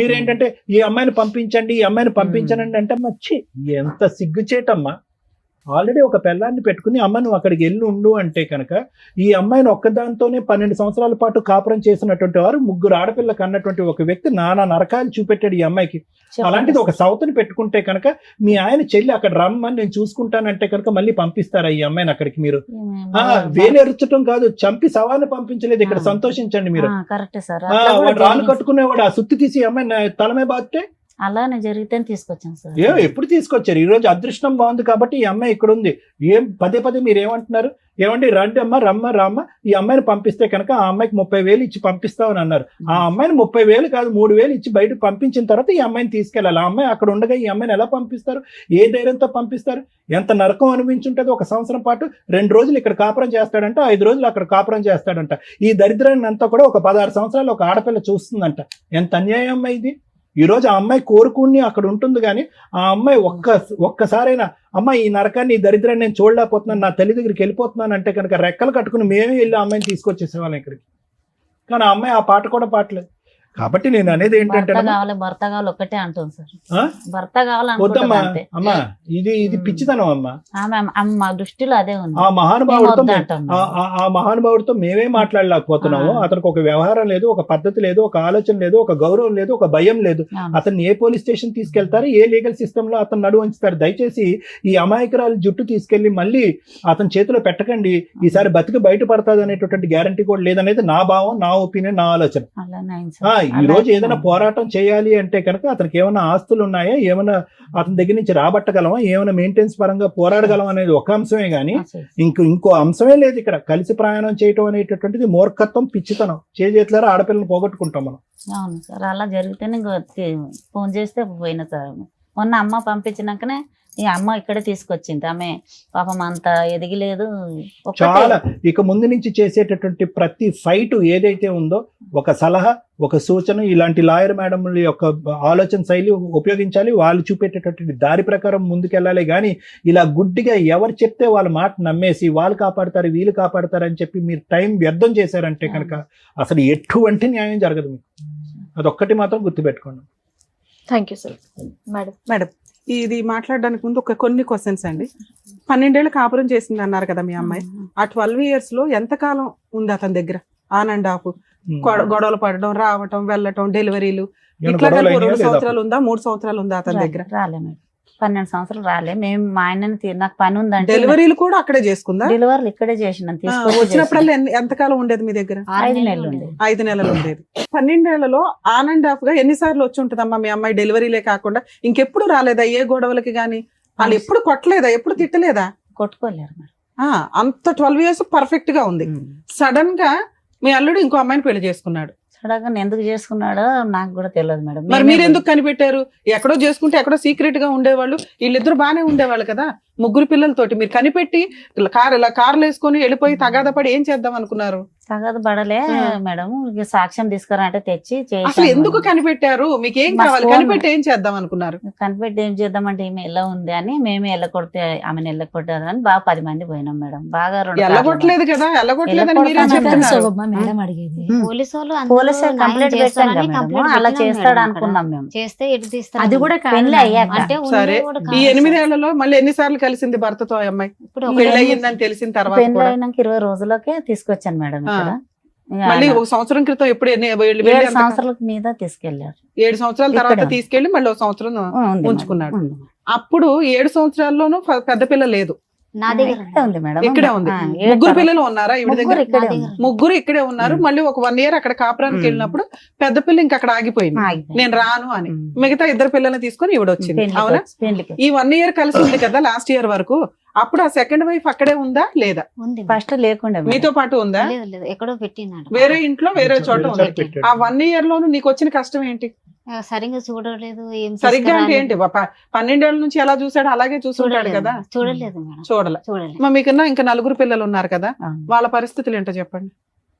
మీరేంటంటే ఈ అమ్మాయిని పంపించండి, ఈ అమ్మాయిని పంపించండి అంటే మచ్చి ఎంత సిగ్గుచేటమ్మా. ఆల్రెడీ ఒక పిల్లాన్ని పెట్టుకుని అమ్మ నువ్వు అక్కడికి వెళ్ళి ఉండు అంటే కనుక ఈ అమ్మాయిని ఒక్కదాంతోనే 12 సంవత్సరాల పాటు కాపురం చేసినటువంటి వారు, 3 ఆడపిల్లలకు అన్నటువంటి ఒక వ్యక్తి నానా నరకాలు చూపెట్టాడు ఈ అమ్మాయికి. అలాంటిది ఒక సౌతని పెట్టుకుంటే కనుక మీ ఆయన చెల్లి అక్కడ రమ్మని నేను చూసుకుంటానంటే కనుక మళ్ళీ పంపిస్తారా ఈ అమ్మాయిని అక్కడికి? మీరు వేలెరుచటం కాదు, చంపి సవాన్ని పంపించలేదు. ఇక్కడ సంతోషించండి మీరు. వాడు రాళ్ళు కట్టుకునేవాడు ఆ సుత్తి తీసి ఈ అమ్మాయి తలమే బాస్తే అలానే జరిగితే తీసుకొచ్చాను సార్. ఎప్పుడు తీసుకొచ్చారు? ఈ రోజు అదృష్టం బాగుంది కాబట్టి ఈ అమ్మాయి ఇక్కడ ఉంది. పదే మీరు ఏమంటున్నారు? ఏమండి రండి అమ్మ, రమ్మ ఈ అమ్మాయిని పంపిస్తే కనుక ఆ అమ్మాయికి 30,000 ఇచ్చి పంపిస్తామని అన్నారు. ఆ అమ్మాయిని 30,000 కాదు 3,000 ఇచ్చి బయటకు పంపించిన తర్వాత ఈ అమ్మాయిని తీసుకెళ్ళాలి. ఆ అమ్మాయి అక్కడ ఉండగా ఈ అమ్మాయిని ఎలా పంపిస్తారు? ఏ ధైర్యంతో పంపిస్తారు? ఎంత నరకం అనిపించుంటుంది. 1 సంవత్సరం పాటు 2 రోజులు ఇక్కడ కాపురం చేస్తాడంట, 5 రోజులు అక్కడ కాపురం చేస్తాడంట. ఈ దరిద్రాన్ని అంతా కూడా ఒక 16 సంవత్సరాలు ఒక ఆడపిల్ల చూస్తుందంట. ఎంత అన్యాయం ఇది. ఈ రోజు ఆ అమ్మాయి కోరుకుని అక్కడ ఉంటుంది, కానీ ఆ అమ్మాయి ఒక్కసారైనా అమ్మ ఈ నరకాన్ని, ఈ దరిద్రాన్ని నేను చూడలేకపోతున్నాను, నా తల్లి దగ్గరికి వెళ్ళిపోతున్నాను అంటే కనుక రెక్కలు కట్టుకుని మేమే వెళ్ళి ఆ అమ్మాయిని తీసుకొచ్చేసేవాళ్ళం ఇక్కడికి. కానీ ఆ అమ్మాయి ఆ పాట కూడా పాటలేదు. కాబట్టి నేను అనేది ఏంటంటే భర్త కావాలి ఒక్కటే అంటుంది సార్. భర్త వద్దమ్మా అమ్మా, ఇది పిచ్చితనం అమ్మా. మా దృష్టిలో అదే ఉంది. ఆ మహానుభావుడితో మేమే మాట్లాడలేకపోతున్నాము. అతనికి ఒక వ్యవహారం లేదు, ఒక పద్ధతి లేదు, ఒక ఆలోచన లేదు, ఒక గౌరవం లేదు, ఒక భయం లేదు. అతన్ని ఏ పోలీస్ స్టేషన్ తీసుకెళ్తారు, ఏ లీగల్ సిస్టమ్ లో అతను నడువు ఉంచుతారు? దయచేసి ఈ అమాయకురాలు జుట్టు తీసుకెళ్లి మళ్ళీ అతని చేతిలో పెట్టకండి. ఈసారి బతికి బయటపడతాది అనేటటువంటి గ్యారంటీ కూడా లేదనేది నా భావం, నా ఒపీనియన్, నా ఆలోచన. ఈ రోజు ఏదైనా పోరాటం చేయాలి అంటే కనుక అతనికి ఏమైనా ఆస్తులు ఉన్నాయా, ఏమైనా అతని దగ్గర నుంచి రాబట్టగలమా, ఏమైనా మెయింటెనెన్స్ పరంగా పోరాడగలం అనేది ఒక అంశమే గానీ ఇంకో అంశమే లేదు ఇక్కడ. కలిసి ప్రయాణం చేయటం అనేటటువంటిది మూర్ఖత్వం, పిచ్చితనం. చేతులారా ఆడపిల్లని పోగొట్టుకుంటాం మనం. అవును సార్, అలా జరిగితేనే ఫోన్ చేస్తే పోయిన సార్. మొన్న అమ్మ పంపించినాకనే ఈ అమ్మ ఇక్కడే తీసుకొచ్చింది. ఆమె పాపం అంత ఎదిగిలేదు. చాలా ఇక ముందు నుంచి చేసేటటువంటి ప్రతి ఫైట్ ఏదైతే ఉందో ఒక సలహా, ఒక సూచన, ఇలాంటి లాయర్ మేడంల యొక్క ఆలోచన శైలి ఉపయోగించాలి. వాళ్ళు చూపేటటువంటి దారి ప్రకారం ముందుకెళ్ళాలి. కానీ ఇలా గుడ్డిగా ఎవరు చెప్తే వాళ్ళ మాట నమ్మేసి వాళ్ళు కాపాడతారు, వీళ్ళు కాపాడతారు అని చెప్పి మీరు టైం వ్యర్థం చేశారంటే కనుక అసలు ఎటువంటి న్యాయం జరగదు మీకు. అదొక్కటి మాత్రం గుర్తుపెట్టుకోండి. Thank you sir. మేడం ఇది మాట్లాడడానికి ముందు కొన్ని క్వశ్చన్స్ అండి. 12 ఏళ్ళు కాపురం చేసింది అన్నారు కదా మీ అమ్మాయి. ఆ 12 years లో ఎంతకాలం ఉంది అతని దగ్గర? ఆన్ అండ్ ఆఫ్ గొడవలు పడడం, రావటం, వెళ్ళటం, డెలివరీలు ఏమైనా ఇట్లా గొడవలు కలిపి 2 అయినాయా లేదా? సంవత్సరాలు ఉందా 3 సంవత్సరాలు ఉందా అతని దగ్గర? రాలే మేడం, 12 సంవత్సరాలు రాలే. మేము మా ఆయనని నాకు పని ఉందంటే డెలివరీలు కూడా అక్కడే చేసుకుందా? డెలివరీలు ఇక్కడే చేసినాం. వచ్చినప్పుడల్లా ఎంతకాలం ఉండేది మీ దగ్గర? 5 నెలలు ఉండేది. 5 నెలలు ఉండేది. 12 ఏళ్లలో ఆన్ అండ్ ఆఫ్ గా ఎన్నిసార్లు వచ్చి ఉంటుందమ్మా మీ అమ్మాయి డెలివరీలే కాకుండా? ఇంకెప్పుడు రాలేదా ఏ గొడవలకి గానీ? వాళ్ళు ఎప్పుడు కొట్టలేదా, ఎప్పుడు తిట్టలేదా? కొట్టుకోలేరు మేడం. అంత 12 years పర్ఫెక్ట్ గా ఉంది. సడన్ గా మీ అల్లుడు ఇంకో అమ్మాయిని పెళ్లి చేసుకున్నాడు. సడన్గా ఎందుకు చేసుకున్నాడో నాకు కూడా తెలియదు మేడం. మరి మీరు ఎందుకు కనిపెట్టారు? ఎక్కడో చేసుకుంటే ఎక్కడో సీక్రెట్ గా ఉండేవాళ్ళు, వీళ్ళిద్దరు బానే ఉండేవాళ్ళు కదా 3 పిల్లలతోటి. మీరు కనిపెట్టి కార్లు వేసుకొని వెళ్ళిపోయి తగాద పడి ఏం చేద్దాం అనుకున్నారు? తగదు పడలే మేడం. ఇక సాక్ష్యం తీసుకురా అంటే తెచ్చి అసలు ఎందుకు కనిపెట్టారు? మీకు ఏం కావాలి? కనిపెట్టి ఏం చేద్దాం అనుకున్నారు? కనిపెట్టి ఏం చేద్దామంటే ఈమె ఎలా ఉంది అని మేమే ఎల్లకొడితే ఆమెను ఎల్లకొట్టారు అని బాగా 10 మంది పోయినాం మేడం. బాగా ఎల్లగొట్టలేదు కదా, ఎల్లగొట్టలేదని మీరే చెప్తున్నారు. మేడం అడిగేది పోలీసు వాళ్ళు పోలీసు కంప్లైంట్ పెట్టాం కదా మేడం, అలా చేస్తాడు అనుకున్నాం మేము. చేస్తే ఎటు తీస్తారు? అది కూడా పెళ్లి అయ్యాక అంటే సరే, ఈ 8 ఏళ్లలో మళ్ళీ ఎన్నిసార్లు కలిసింది భర్తతో ఆ అమ్మాయి? ఇప్పుడు పెళ్లి అయ్యిందని తెలిసిన తర్వాత పెళ్లి కూడా అయినాక 20 రోజులకే తీసుకొచ్చాను మేడం ఇక్కడ. మళ్ళీ 1 సంవత్సరం క్రితం ఎప్పుడు 7 సంవత్సరాల మీద తీసుకెళ్లారు. 7 సంవత్సరాల తర్వాత ఇక్కడ. తీసుకెళ్లి మళ్ళీ 1 సంవత్సరం ఉంది ఉంచుకున్నాడు. మేడం. అప్పుడు 7 సంవత్సరాల్లోనూ పెద్ద పిల్ల లేదు, నా దగ్గర ఇక్కడే ఉంది మేడం. ఇక్కడే ఉంది. 3 పిల్లలు ఉన్నారా ఈవిడ దగ్గర? ఇక్కడే నా ఉంది. దగ్గర. 3 ఇక్కడే ఉన్నారు. మళ్ళీ ఒక 1 year అక్కడ కాపురానికి వెళ్ళినప్పుడు పెద్ద పిల్ల ఇంకా అక్కడ ఆగిపోయింది, ఆగిపోయింది. నేను రాను అని. మిగతా 2 పిల్లల్ని తీసుకొని ఈవిడ వచ్చింది. అవునా? పెళ్లికి ఈ 1 year కలిసి ఉంది కదా లాస్ట్ ఇయర్ వరకు. అప్పుడు ఆ సెకండ్ వైఫ్ అక్కడే ఉందా లేదా? ఉంది. ఫస్ట్ లేకుండా మేడం. మీతో పాటు ఉందా? లేదు లేదు, ఎక్కడో పెట్టినాడు. వేరే ఇంట్లో వేరే చోట వేరే ఉంది. చోట పెట్టాడు. ఆ 1 year లోను నీకు వచ్చిన కష్టం ఏంటి? సరిగ్గా చూడలేదు, ఏం సరిగ్గా అంటే తీసుకురాలేదు. ఏంటి? 12 ఏళ్ల నుంచి ఎలా చూసాడు అలాగే చూసుంటాడు చూడలేదు కదా. చూడలేదు మేడం, చూడలే. చూడలేదు. మరి మీకన్నా ఇంకా 4 పిల్లలు ఉన్నారు కదా, అవును. వాళ్ళ పరిస్థితులు ఏంటో చెప్పండి.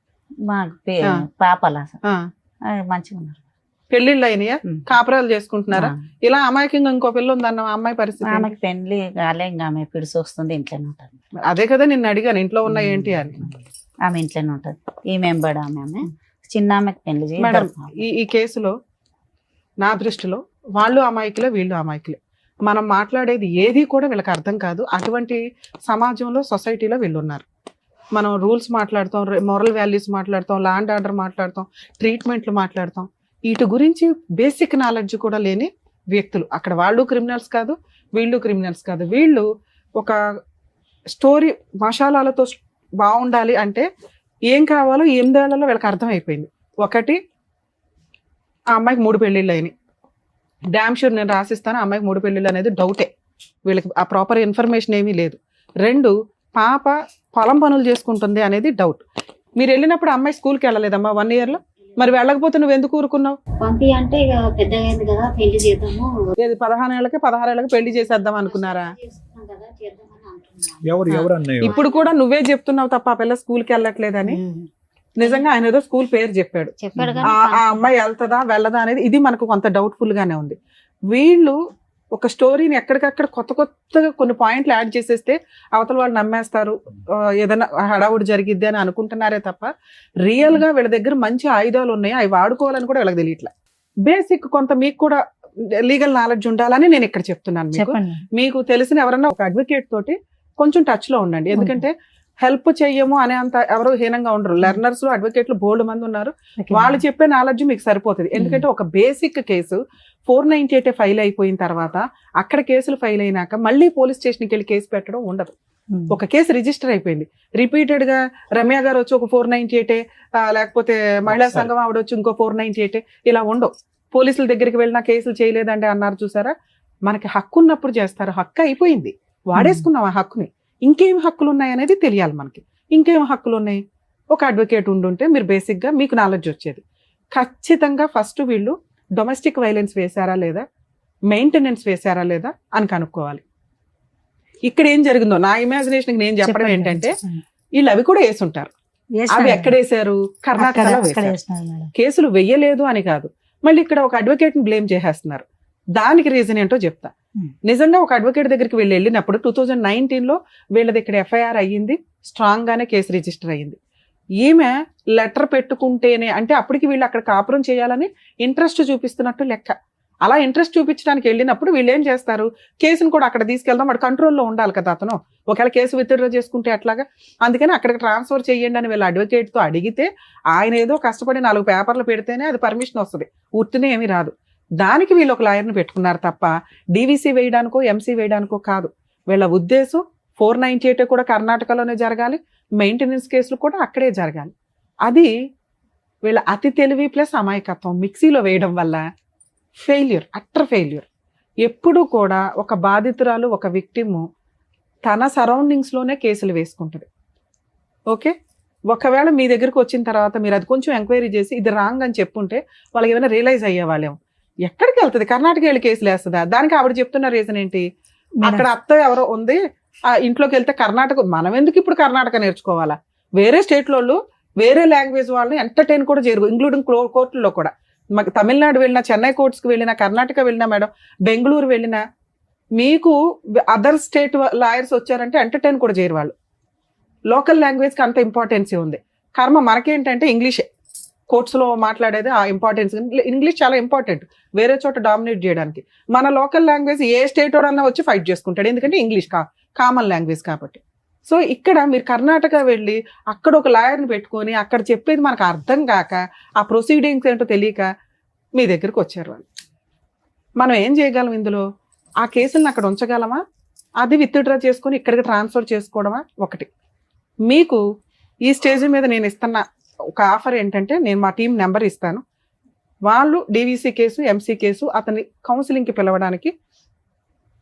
మాకు ఆ. పాపలా ఆ, మంచిగా ఉన్నారు. పెళ్లిళ్ళు అయినాయా? ఉమ్. కాపురాలు చేసుకుంటున్నారా? ఇలా అమాయకంగా ఇంకో పిల్ల ఉందన్న అమ్మాయి పరిస్థితి ఏంటి? ఆమెకి పెళ్లి కాలే, ఇంకా ఆమె పిడిసి వస్తుంది, ఇంట్లోనే ఉంటుంది. అదే కదా నిన్ను అడిగాను ఇంట్లో ఉన్న ఏంటి అని. ఆమె ఇంట్లోనే ఉంటుంది. ఈ మెంబర్ ఆమె చిన్న ఆమెకి పెళ్లి చేయి. మేడం, ఈ కేసులో నా దృష్టిలో వాళ్ళు అమాయకులే, వీళ్ళు అమాయకులే. మనం మాట్లాడేది ఏది కూడా వీళ్ళకి అర్థం కాదు. అటువంటి సమాజంలో, సొసైటీలో వీళ్ళు ఉన్నారు. మనం రూల్స్ మాట్లాడతాం, మోరల్ వాల్యూస్ మాట్లాడతాం, లా అండ్ ఆర్డర్ మాట్లాడతాం, ట్రీట్మెంట్లు మాట్లాడతాం. వీటి గురించి బేసిక్ నాలెడ్జ్ కూడా లేని వ్యక్తులు అక్కడ. వాళ్ళు క్రిమినల్స్ కాదు, వీళ్ళు క్రిమినల్స్ కాదు. వీళ్ళు ఒక స్టోరీ మసాలాలతో బాగుండాలి అంటే ఏం కావాలో 8 ఏళ్లలో వీళ్ళకి అర్థమైపోయింది. ఒకటి, ఆ అమ్మాయికి 3 పెళ్లిళ్ళు అయినాయి. డామ్ షూర్ నేను రాసిస్తాను, ఆ అమ్మాయికి 3 పెళ్లిళ్ళు అనేది డౌటే. వీళ్ళకి ఆ ప్రాపర్ ఇన్ఫర్మేషన్ ఏమీ లేదు. 2, పాప పొలం పనులు చేసుకుంటుంది అనేది డౌట్. మీరు వెళ్ళినప్పుడు అమ్మాయి స్కూల్కి వెళ్ళలేదమ్మా 1 year లో? మరి వెళ్ళకపోతే నువ్వు ఎందుకు ఊరుకున్నావు? పంపి అంటే ఇక పెద్దగా అయింది కదా, పెళ్లి చేద్దాము. 15 ఏళ్ళకి 16 ఏళ్ళకి పెళ్లి చేసేద్దాం అనుకున్నారా? చేసుకున్నాం కదా, చేద్దామని అంటున్నాను. ఎవరు అన్నయ్య? ఇప్పుడు కూడా నువ్వే చెప్తున్నావు తప్ప ఆ పిల్ల స్కూల్కి వెళ్ళట్లేదని. నిజంగా ఆయన ఏదో స్కూల్ పేరు చెప్పాడు. చెప్పాడు ఆ అమ్మాయి వెళ్తుందా వెళ్ళదా అనేది ఇది మనకు కొంత డౌట్ఫుల్ గానే ఉంది. వీళ్ళు ఒక స్టోరీని ఎక్కడికక్కడ కొత్త కొత్తగా కొన్ని పాయింట్లు యాడ్ చేసేస్తే అవతల వాళ్ళు నమ్మేస్తారు, ఏదైనా హడావుడి జరిగిద్ది అని అనుకుంటున్నారే తప్ప రియల్ గా వీళ్ళ దగ్గర మంచి ఆయుధాలు ఉన్నాయి, అవి వాడుకోవాలని కూడా వీళ్ళకి తెలియట్లే. బేసిక్ కొంత మీకు కూడా లీగల్ నాలెడ్జ్ ఉండాలని నేను ఇక్కడ చెప్తున్నాను. మీకు చెప్పండి. మీకు తెలిసిన ఎవరన్నా ఒక అడ్వకేట్ తోటి కొంచెం టచ్ లో ఉండండి. ఎందుకంటే హెల్ప్ చెయ్యము అనే అంత ఎవరు హీనంగా ఉండరు. లెర్నర్స్ అడ్వకేట్లు బోల్డ్ మంది ఉన్నారు. వాళ్ళు చెప్పే నాలెడ్జ్ మీకు సరిపోతుంది. ఎందుకంటే ఒక బేసిక్ కేసు 498 ఫైల్ అయిపోయిన తర్వాత అక్కడ కేసులు ఫైల్ అయినాక మళ్ళీ పోలీస్ స్టేషన్కి వెళ్ళి కేసు పెట్టడం ఉండదు. ఒక కేసు రిజిస్టర్ అయిపోయింది, రిపీటెడ్ గా రమ్య గారు వచ్చి ఒక 498 లేకపోతే మహిళా సంఘం ఆవిడ వచ్చి ఇంకో 498 ఇలా ఉండవు. పోలీసుల దగ్గరికి వెళ్ళినా కేసులు చేయలేదంటే అన్నారు చూసారా. మనకి హక్కు ఉన్నప్పుడు చేస్తారు. హక్కు అయిపోయింది, వాడేసుకున్నాం ఆ హక్కుని. ఇంకేం హక్కులు ఉన్నాయి అనేది తెలియాలి మనకి. ఇంకేం హక్కులు ఉన్నాయి? ఒక అడ్వకేట్ ఉండుంటే మీరు బేసిక్ గా మీకు నాలెడ్జ్ వచ్చేది. ఖచ్చితంగా ఫస్ట్ వీళ్ళు డొమెస్టిక్ వైలెన్స్ వేశారా లేదా, మెయింటెనెన్స్ వేశారా లేదా అని కనుక్కోవాలి. ఇక్కడ ఏం జరిగిందో నా ఇమాజినేషన్ నేను చెప్పడం ఏంటంటే వీళ్ళు అవి కూడా వేసుంటారు. అవి ఎక్కడేసారు? కర్ణాటకలో వేశారు. కేసులు వెయ్యలేదు అని కాదు, మళ్ళీ ఇక్కడ ఒక అడ్వకేట్ ని బ్లేమ్ చేసేస్తున్నారు. దానికి రీజన్ ఏంటో చెప్తా. నిజంగా ఒక అడ్వకేట్ దగ్గరికి వెళ్ళినప్పుడు 2019లో వీళ్ళది ఇక్కడ ఎఫ్ఐఆర్ అయ్యింది, స్ట్రాంగ్ గానే కేసు రిజిస్టర్ అయ్యింది. ఈమె లెటర్ పెట్టుకుంటేనే అంటే అప్పటికి వీళ్ళు అక్కడ కాపురం చేయాలని ఇంట్రెస్ట్ చూపిస్తున్నట్టు లెక్క. అలా ఇంట్రెస్ట్ చూపించడానికి వెళ్ళినప్పుడు వీళ్ళు ఏం చేస్తారు, కేసును కూడా అక్కడ తీసుకెళ్దాం, వాడు కంట్రోల్లో ఉండాలి కదా అతను. ఒకవేళ కేసు విత్డ్రా చేసుకుంటే అట్లాగా, అందుకని అక్కడికి ట్రాన్స్ఫర్ చేయండి అని వీళ్ళు అడ్వకేట్తో అడిగితే ఆయన ఏదో కష్టపడి 4 పేపర్లు పెడితేనే అది పర్మిషన్ వస్తుంది, ఉత్తినే ఏమీ రాదు. దానికి వీళ్ళు ఒక లాయర్ని పెట్టుకున్నారు తప్ప డీవీసీ వేయడానికో ఎంసీ వేయడానికో కాదు. వీళ్ళ ఉద్దేశం 498 కూడా కర్ణాటకలోనే జరగాలి, మెయింటెనెన్స్ కేసులు కూడా అక్కడే జరగాలి. అది వీళ్ళ అతి తెలివి ప్లస్ అమాయకత్వం మిక్సీలో వేయడం వల్ల ఫెయిల్యూర్, అట్టర్ ఫెయిల్యూర్. ఎప్పుడు కూడా ఒక బాధితురాలు, ఒక విక్టిము తన సరౌండింగ్స్లోనే కేసులు వేసుకుంటుంది. ఓకే, ఒకవేళ మీ దగ్గరకు వచ్చిన తర్వాత మీరు అది కొంచెం ఎంక్వైరీ చేసి ఇది రాంగ్ అని చెప్పుంటే వాళ్ళకి ఏమైనా రియలైజ్ అయ్యేవాళ్ళేమో. ఎక్కడికి వెళ్తుంది, కర్ణాటక వెళ్ళి కేసులు వేస్తుందా? దానికి ఆవిడ చెప్తున్న రీజన్ ఏంటి, అక్కడ అత్త ఎవరో ఉంది, ఆ ఇంట్లోకి వెళ్తే కర్ణాటక, మనం ఎందుకు ఇప్పుడు కర్ణాటక నేర్చుకోవాలా? వేరే స్టేట్లో వేరే లాంగ్వేజ్ వాళ్ళని ఎంటర్టైన్ కూడా చేయరు, ఇంక్లూడింగ్ కోర్టుల్లో కూడా. మాకు తమిళనాడు వెళ్ళినా, చెన్నై కోర్ట్స్కి వెళ్ళినా, కర్ణాటక వెళ్ళినా మేడం, బెంగళూరు వెళ్ళినా, మీకు అదర్ స్టేట్ లాయర్స్ వచ్చారంటే ఎంటర్టైన్ కూడా చేయరు వాళ్ళు. లోకల్ లాంగ్వేజ్కి అంత ఇంపార్టెన్సీ ఉంది. కర్మ మనకేంటంటే ఇంగ్లీషే కోర్ట్స్లో మాట్లాడేది, ఆ ఇంపార్టెన్స్. ఇంగ్లీష్ చాలా ఇంపార్టెంట్ వేరే చోట డామినేట్ చేయడానికి. మన లోకల్ లాంగ్వేజ్ ఏ స్టేట్ వాడన్నా వచ్చి ఫైట్ చేసుకుంటాడు, ఎందుకంటే ఇంగ్లీష్ కామన్ లాంగ్వేజ్ కాబట్టి. సో ఇక్కడ మీరు కర్ణాటక వెళ్ళి అక్కడ ఒక లాయర్ని పెట్టుకొని అక్కడ చెప్పేది మనకు అర్థం కాక, ఆ ప్రొసీడింగ్స్ ఏంటో తెలియక మీ దగ్గరికి వచ్చారు వాళ్ళు. మనం ఏం చేయగలం ఇందులో? ఆ కేసులను అక్కడ ఉంచగలమా, అది విత్డ్రా చేసుకొని ఇక్కడికి ట్రాన్స్ఫర్ చేసుకోవడమా? ఒకటి. మీకు ఈ స్టేజ్ మీద నేను ఇస్తున్న ఒక ఆఫర్ ఏంటంటే, నేను మా టీం నెంబర్ ఇస్తాను, వాళ్ళు డీవీసీ కేసు, ఎంసీ కేసు అతని కౌన్సిలింగ్కి పిలవడానికి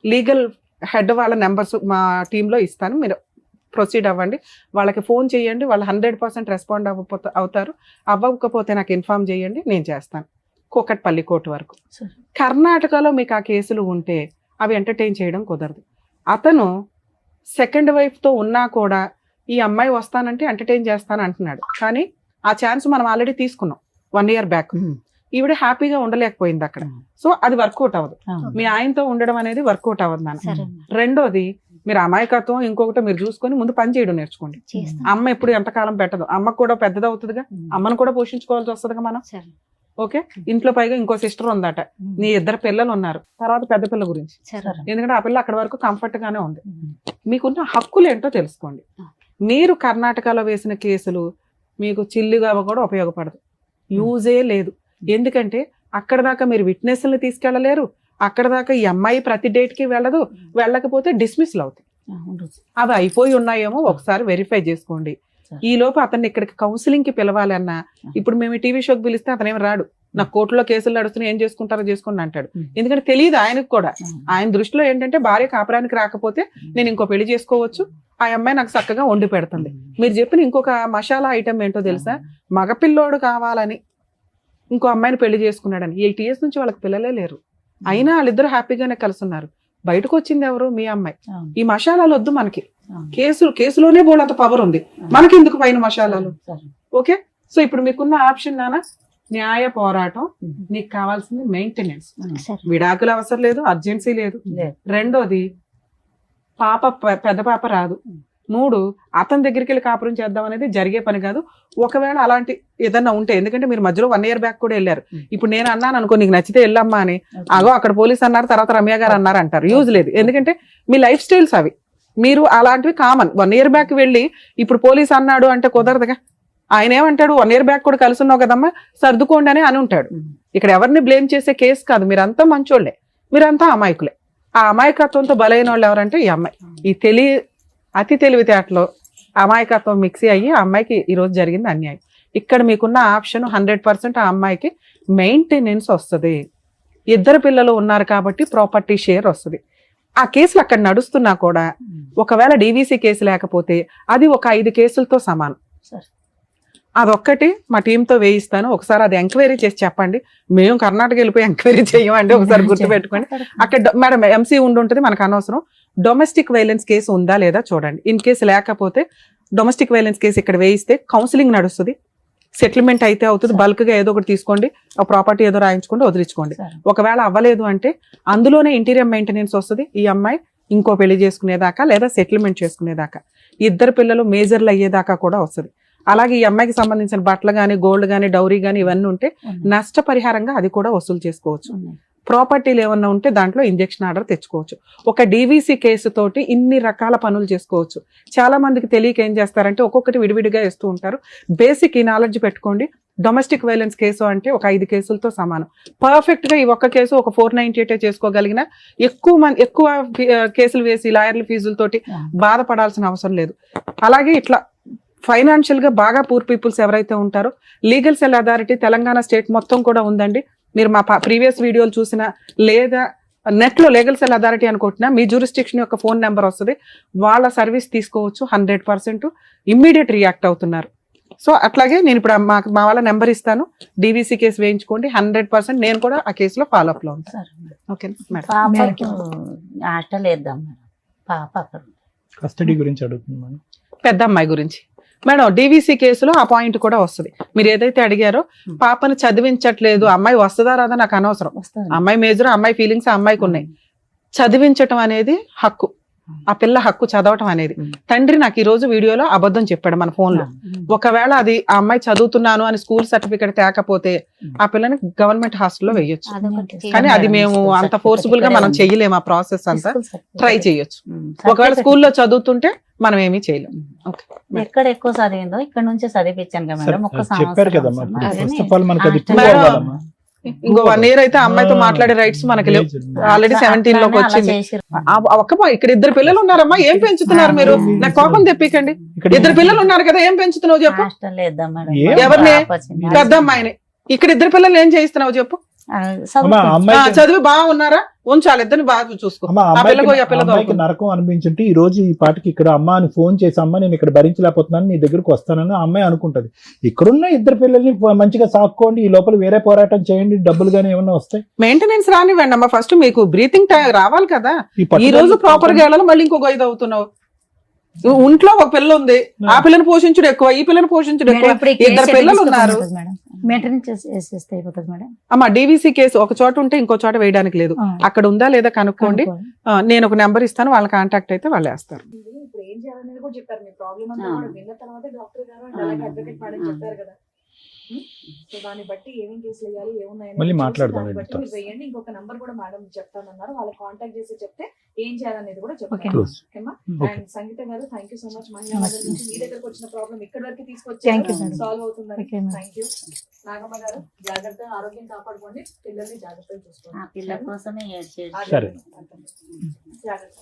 లీగల్ హెడ్ వాళ్ళ నెంబర్స్ మా టీంలో ఇస్తాను, మీరు ప్రొసీడ్ అవ్వండి, వాళ్ళకి ఫోన్ చేయండి, వాళ్ళు 100% రెస్పాండ్ అవుతారు. అవ్వకపోతే నాకు ఇన్ఫామ్ చేయండి, నేను చేస్తాను. కూకట్పల్లి కోర్టు వరకు. కర్ణాటకలో మీకు ఆ కేసులు ఉంటే అవి ఎంటర్టైన్ చేయడం కుదరదు. అతను సెకండ్ వైఫ్తో ఉన్నా కూడా ఈ అమ్మాయి వస్తానంటే ఎంటర్టైన్ చేస్తాను అంటున్నాడు, కానీ ఆ ఛాన్స్ మనం ఆల్రెడీ తీసుకున్నాం 1 year బ్యాక్. ఈవిడ హ్యాపీగా ఉండలేకపోయింది అక్కడ. సో అది వర్కౌట్ అవ్వదు, మీ ఆయనతో ఉండడం అనేది వర్కౌట్ అవ్వదు నాన్న. రెండోది, మీరు అమాయకత్వం ఇంకొకటి మీరు చూసుకొని ముందు పని చేయడం నేర్చుకోండి. అమ్మ ఎప్పుడు ఎంతకాలం పెట్టదు, అమ్మకు కూడా పెద్దది అవుతుందిగా, అమ్మను కూడా పోషించుకోవాల్సి వస్తుందిగా మనం. ఓకే, ఇంట్లో పైగా ఇంకో సిస్టర్ ఉందట, నీ 2 పిల్లలు ఉన్నారు, తర్వాత పెద్ద పిల్ల గురించి, ఎందుకంటే ఆ పిల్ల అక్కడ వరకు కంఫర్ట్ గానే ఉంది. మీకున్న హక్కులు ఏంటో తెలుసుకోండి. మీరు కర్ణాటకలో వేసిన కేసులు మీకు చిల్లుగా కూడా ఉపయోగపడదు, యూజే లేదు. ఎందుకంటే అక్కడ దాకా మీరు విట్నెస్ని తీసుకెళ్ళలేరు, అక్కడ దాకా ఈ అమ్మాయి ప్రతి డేట్కి వెళ్ళదు, వెళ్ళకపోతే డిస్మిస్లు అవుతాయి. అవి అయిపోయి ఉన్నాయేమో ఒకసారి వెరిఫై చేసుకోండి. ఈ లోపు అతన్ని ఇక్కడికి కౌన్సిలింగ్కి పిలవాలన్నా, ఇప్పుడు మేము టీవీ షోకి పిలిస్తే అతనేమి రాడు, నాకు కోర్టులో కేసులు నడుస్తున్నాయి, ఏం చేసుకుంటారో చేసుకోండి అంటాడు. ఎందుకంటే తెలియదు ఆయనకు కూడా. ఆయన దృష్టిలో ఏంటంటే భార్య కాపురానికి రాకపోతే నేను ఇంకో పెళ్లి చేసుకోవచ్చు, ఆ అమ్మాయి నాకు చక్కగా వండి పెడుతుంది. మీరు చెప్పిన ఇంకొక మసాలా ఐటమ్ ఏంటో తెలుసా, మగపిల్లోడు కావాలని ఇంకో అమ్మాయిని పెళ్లి చేసుకున్నాడని. 8 years నుంచి వాళ్ళకి పిల్లలే లేరు, అయినా వాళ్ళిద్దరు హ్యాపీగానే కలిసి ఉన్నారు. బయటకు వచ్చింది ఎవరు? మీ అమ్మాయి. ఈ మసాలాలు వద్దు మనకి, కేసులోనే బోలంత పవర్ ఉంది, మనకి ఎందుకు పైన మసాలాలు? ఓకే, సో ఇప్పుడు మీకున్న ఆప్షన్ నాన్న న్యాయ పోరాటం, నీకు కావాల్సింది మెయింటెనెన్స్, విడాకులు అవసరం లేదు, అర్జెన్సీ లేదు. రెండోది, పెద్ద పాప రాదు. 3, అతని దగ్గరికి వెళ్ళి కాపురం చేద్దాం అనేది జరిగే పని కాదు. ఒకవేళ అలాంటి ఏదన్నా ఉంటే, ఎందుకంటే మీరు మధ్యలో 1 year బ్యాక్ కూడా వెళ్ళారు, ఇప్పుడు నేను అన్నాను అనుకో నీకు నచ్చితే వెళ్ళమ్మా అని, అగో అక్కడ పోలీస్ అన్నారు, తర్వాత రమ్య గారు అన్నారు అంటారు, యూజ్ లేదు. ఎందుకంటే మీ లైఫ్ స్టైల్స్ అవి, మీరు అలాంటివి కామన్. 1 year బ్యాక్ వెళ్ళి ఇప్పుడు పోలీస్ అన్నాడు అంటే కుదరదుగా. ఆయన ఏమంటాడు, 1 year బ్యాక్ కూడా కలిసి ఉన్నావు కదమ్మా, సర్దుకోండి అని ఉంటాడు. ఇక్కడ ఎవరిని బ్లేమ్ చేసే కేసు కాదు, మీరంతా మంచోళ్లే, మీరంతా అమాయకులే. ఆ అమాయకత్వంతో బలైన వాళ్ళు ఎవరంటే ఈ అమ్మాయి. ఈ అతి తెలివితేటలో అమాయకత్వం మిక్సీ అయ్యి ఆ అమ్మాయికి ఈరోజు జరిగింది అన్యాయం. ఇక్కడ మీకున్న ఆప్షన్ 100% ఆ అమ్మాయికి మెయింటెనెన్స్ వస్తుంది, 2 పిల్లలు ఉన్నారు కాబట్టి ప్రాపర్టీ షేర్ వస్తుంది. ఆ కేసులు అక్కడ నడుస్తున్నా కూడా ఒకవేళ డీవీసీ కేసు లేకపోతే అది ఒక 5 కేసులతో సమానం. అదొక్కటి మా టీంతో వేయిస్తాను, ఒకసారి అది ఎంక్వైరీ చేసి చెప్పండి. మేము కర్ణాటక వెళ్ళిపోయి ఎంక్వైరీ చేయమండి, ఒకసారి గుర్తుపెట్టుకోండి. అక్కడ మేడం ఎంసీ ఉంటుంది, మనకు అనవసరం. డొమెస్టిక్ వైలెన్స్ కేసు ఉందా లేదా చూడండి. ఇన్ కేసు లేకపోతే డొమెస్టిక్ వైలెన్స్ కేసు ఇక్కడ వేయిస్తే కౌన్సిలింగ్ నడుస్తుంది, సెటిల్మెంట్ అయితే అవుతుంది, బల్క్గా ఏదో ఒకటి తీసుకోండి, ఆ ప్రాపర్టీ ఏదో రాయించుకోండి, వదిలించుకోండి. ఒకవేళ అవ్వలేదు అంటే అందులోనే ఇంటీరియర్ మెయింటెనెన్స్ వస్తుంది, ఈ అమ్మాయి ఇంకో పెళ్లి చేసుకునేదాకా లేదా సెటిల్మెంట్ చేసుకునేదాకా, 2 పిల్లలు మేజర్లు అయ్యేదాకా కూడా వస్తుంది. అలాగే ఈ అమ్మాయికి సంబంధించిన బట్టలు కానీ, గోల్డ్ కానీ, డౌరీ కానీ ఇవన్నీ ఉంటే నష్టపరిహారంగా అది కూడా వసూలు చేసుకోవచ్చు. ప్రాపర్టీలు ఏమన్నా ఉంటే దాంట్లో ఇంజెక్షన్ ఆర్డర్ తెచ్చుకోవచ్చు. ఒక డీవీసీ కేసు తోటి ఇన్ని రకాల పనులు చేసుకోవచ్చు. చాలా మందికి తెలియక ఏం చేస్తారంటే ఒక్కొక్కటి విడివిడిగా వేస్తూ ఉంటారు. బేసిక్ ఈ నాలెడ్జ్ పెట్టుకోండి. డొమెస్టిక్ వైలెన్స్ కేసు అంటే ఒక 5 కేసులతో సమానం. పర్ఫెక్ట్ గా ఈ ఒక్క కేసు ఒక 498 చేసుకోగలిగిన ఎక్కువ కేసులు వేసి లాయర్ల ఫీజులతోటి బాధపడాల్సిన అవసరం లేదు. అలాగే ఇట్లా ఫైనాన్షియల్ గా బాగా పూర్ పీపుల్స్ ఎవరైతే ఉంటారో legal cell authority Telangana state మొత్తం కూడా ఉందండి. మీరు మా ప్రీవియస్ వీడియోలు చూసినా లేదా నెట్ లో లీగల్ సెల్ అథారిటీ అనుకుంటున్నా మీ జ్యూరిస్డిక్షన్ యొక్క ఫోన్ నెంబర్ వస్తుంది. వాళ్ళ సర్వీస్ తీసుకోవచ్చు. 100% ఇమ్మీడియట్ రియాక్ట్ అవుతున్నారు. సో అట్లాగే నేను ఇప్పుడు మా వాళ్ళ నెంబర్ ఇస్తాను. డీవీసీ కేసు వేయించుకోండి. 100% నేను కూడా ఆ కేసులో ఫాలో అప్ లో ఉంటాను. Okay madam. పాపకు హాస్టల్ వేద్దాం మేడం. పాప అక్కడ కస్టడీ గురించి అడుగుతున్నాను. పెద్ద అమ్మాయి గురించి మేడం డీవీసీ కేసులో ఆ పాయింట్ కూడా వస్తుంది. మీరు ఏదైతే అడిగారో పాపను చదివించట్లేదు, అమ్మాయి వస్తుందా రాదా నాకు అనవసరం. అమ్మాయి మేజర్, అమ్మాయి ఫీలింగ్స్ అమ్మాయికి ఉన్నాయి. చదివించటం అనేది హక్కు. ఆ పిల్ల హక్కు చదవటం అనేది. తండ్రి నాకు ఈ రోజు వీడియోలో అబద్ధం చెప్పాడు మన ఫోన్ లో. ఒకవేళ అది ఆ అమ్మాయి చదువుతున్నాను అని స్కూల్ సర్టిఫికేట్ తేకపోతే ఆ పిల్లని గవర్నమెంట్ హాస్టల్లో వేయొచ్చు. కానీ అది మేము అంత ఫోర్స్ఫుల్ గా మనం చెయ్యలేము. ఆ ప్రాసెస్ అంతా ట్రై చేయొచ్చు. ఒకవేళ స్కూల్లో చదువుతుంటే మనం ఏమీ చేయలేము. ఎక్కడ ఎక్కువ చదివిందో ఇక్కడ నుంచే చదివించాను కదా మేడం. ఒక్క చెప్పారు కదమ్మా. ఫస్ట్ ఆఫ్ ఆల్ మనకి అది మేడం, ఇంకో 1 year అయితే అమ్మాయితో మాట్లాడే రైట్స్ మనకి లేవు. ఆల్రెడీ 17 లోకి వచ్చింది. ఇక్కడ 2 పిల్లలు ఉన్నారమ్మా. ఏం పెంచుతున్నారు మీరు? నాకు కోపం తెప్పికండి. 2 పిల్లలు ఉన్నారు కదా, ఏం పెంచుతున్నావు చెప్పు. హాస్టల్ వేద్దాం మేడం. ఎవరిని? పెద్ద అమ్మాయిని. ఇక్కడ 2 పిల్లలు ఏం చేయిస్తున్నావు చెప్పు. చదివి బాగున్నారా? ఉంచాలి. ఇద్దరిని బాగా చూసుకో. అమ్మాయికి నరకం అనిపించుంటే ఈ రోజు ఈ పాటికి ఇక్కడ అమ్మ అని ఫోన్ చేసి అమ్మ నేను ఇక్కడ భరించలేకపోతున్నాను నీ దగ్గరకు వస్తానని అమ్మాయి అనుకుంటది. ఇక్కడున్న 2 పిల్లల్ని మంచిగా సాక్కోండి. ఈ లోపల వేరే పోరాటం చేయండి. డబ్బులు గానీ ఏమన్నా వస్తాయి. మెయింటెనెన్స్ రానివ్వండి అమ్మా. ఫస్ట్ మీకు బ్రీతింగ్ టైం రావాలి కదా. ఈ రోజు ప్రాపర్ గా వెళ్ళాలి. మళ్ళీ ఇంకొక 5 అవుతున్నావు. ఇంట్లో ఒక పిల్ల ఉంది. ఆ పిల్లని పోషించుడు ఎక్కువ, ఈ పిల్లని పోషించుడు ఎక్కువ. 2 పిల్లలు ఉన్నారు. అమ్మా డీవీసీ కేసు ఒక చోట ఉంటే ఇంకో చోట వేయడానికి లేదు. అక్కడ ఉందా లేదా కనుక్కోండి. నేను ఒక నెంబర్ ఇస్తాను. వాళ్ళ కాంటాక్ట్ అయితే వాళ్ళు వేస్తారు. ఇప్పుడు ఏం చేయాలనేది కూడా చెప్పారు. మీ ప్రాబ్లం అంతా కూడా విన్న తర్వాత డాక్టర్ గారు అండ్ అలాగే అడ్వకేట్ మేడం చెప్పారు కదా. సో దాన్ని బట్టి ఏమేం కేసులు వేయాలి, ఏమున్నాయని మళ్ళీ మాట్లాడదాం. వేయండి. ఇంకొక నంబర్ కూడా మేడం చెప్తానన్నారు. వాళ్ళకి కాంటాక్ట్ చేసి చెప్తే ఏం చేయాలనేది కూడా చెప్తాను. అండ్ సంగీత గారు థ్యాంక్ యూ సో మచ్. మహిళా మండలి నుంచి మీ దగ్గరకు వచ్చిన ప్రాబ్లం ఇక్కడ వరకు తీసుకొచ్చి సాల్వ్ అవుతుందని థ్యాంక్ యూ. నాగమ్మ గారు జాగ్రత్త, ఆరోగ్యం కాపాడుకోండి. పిల్లల్ని జాగ్రత్తగా చూసుకోండి. పిల్లల కోసమే జాగ్రత్త.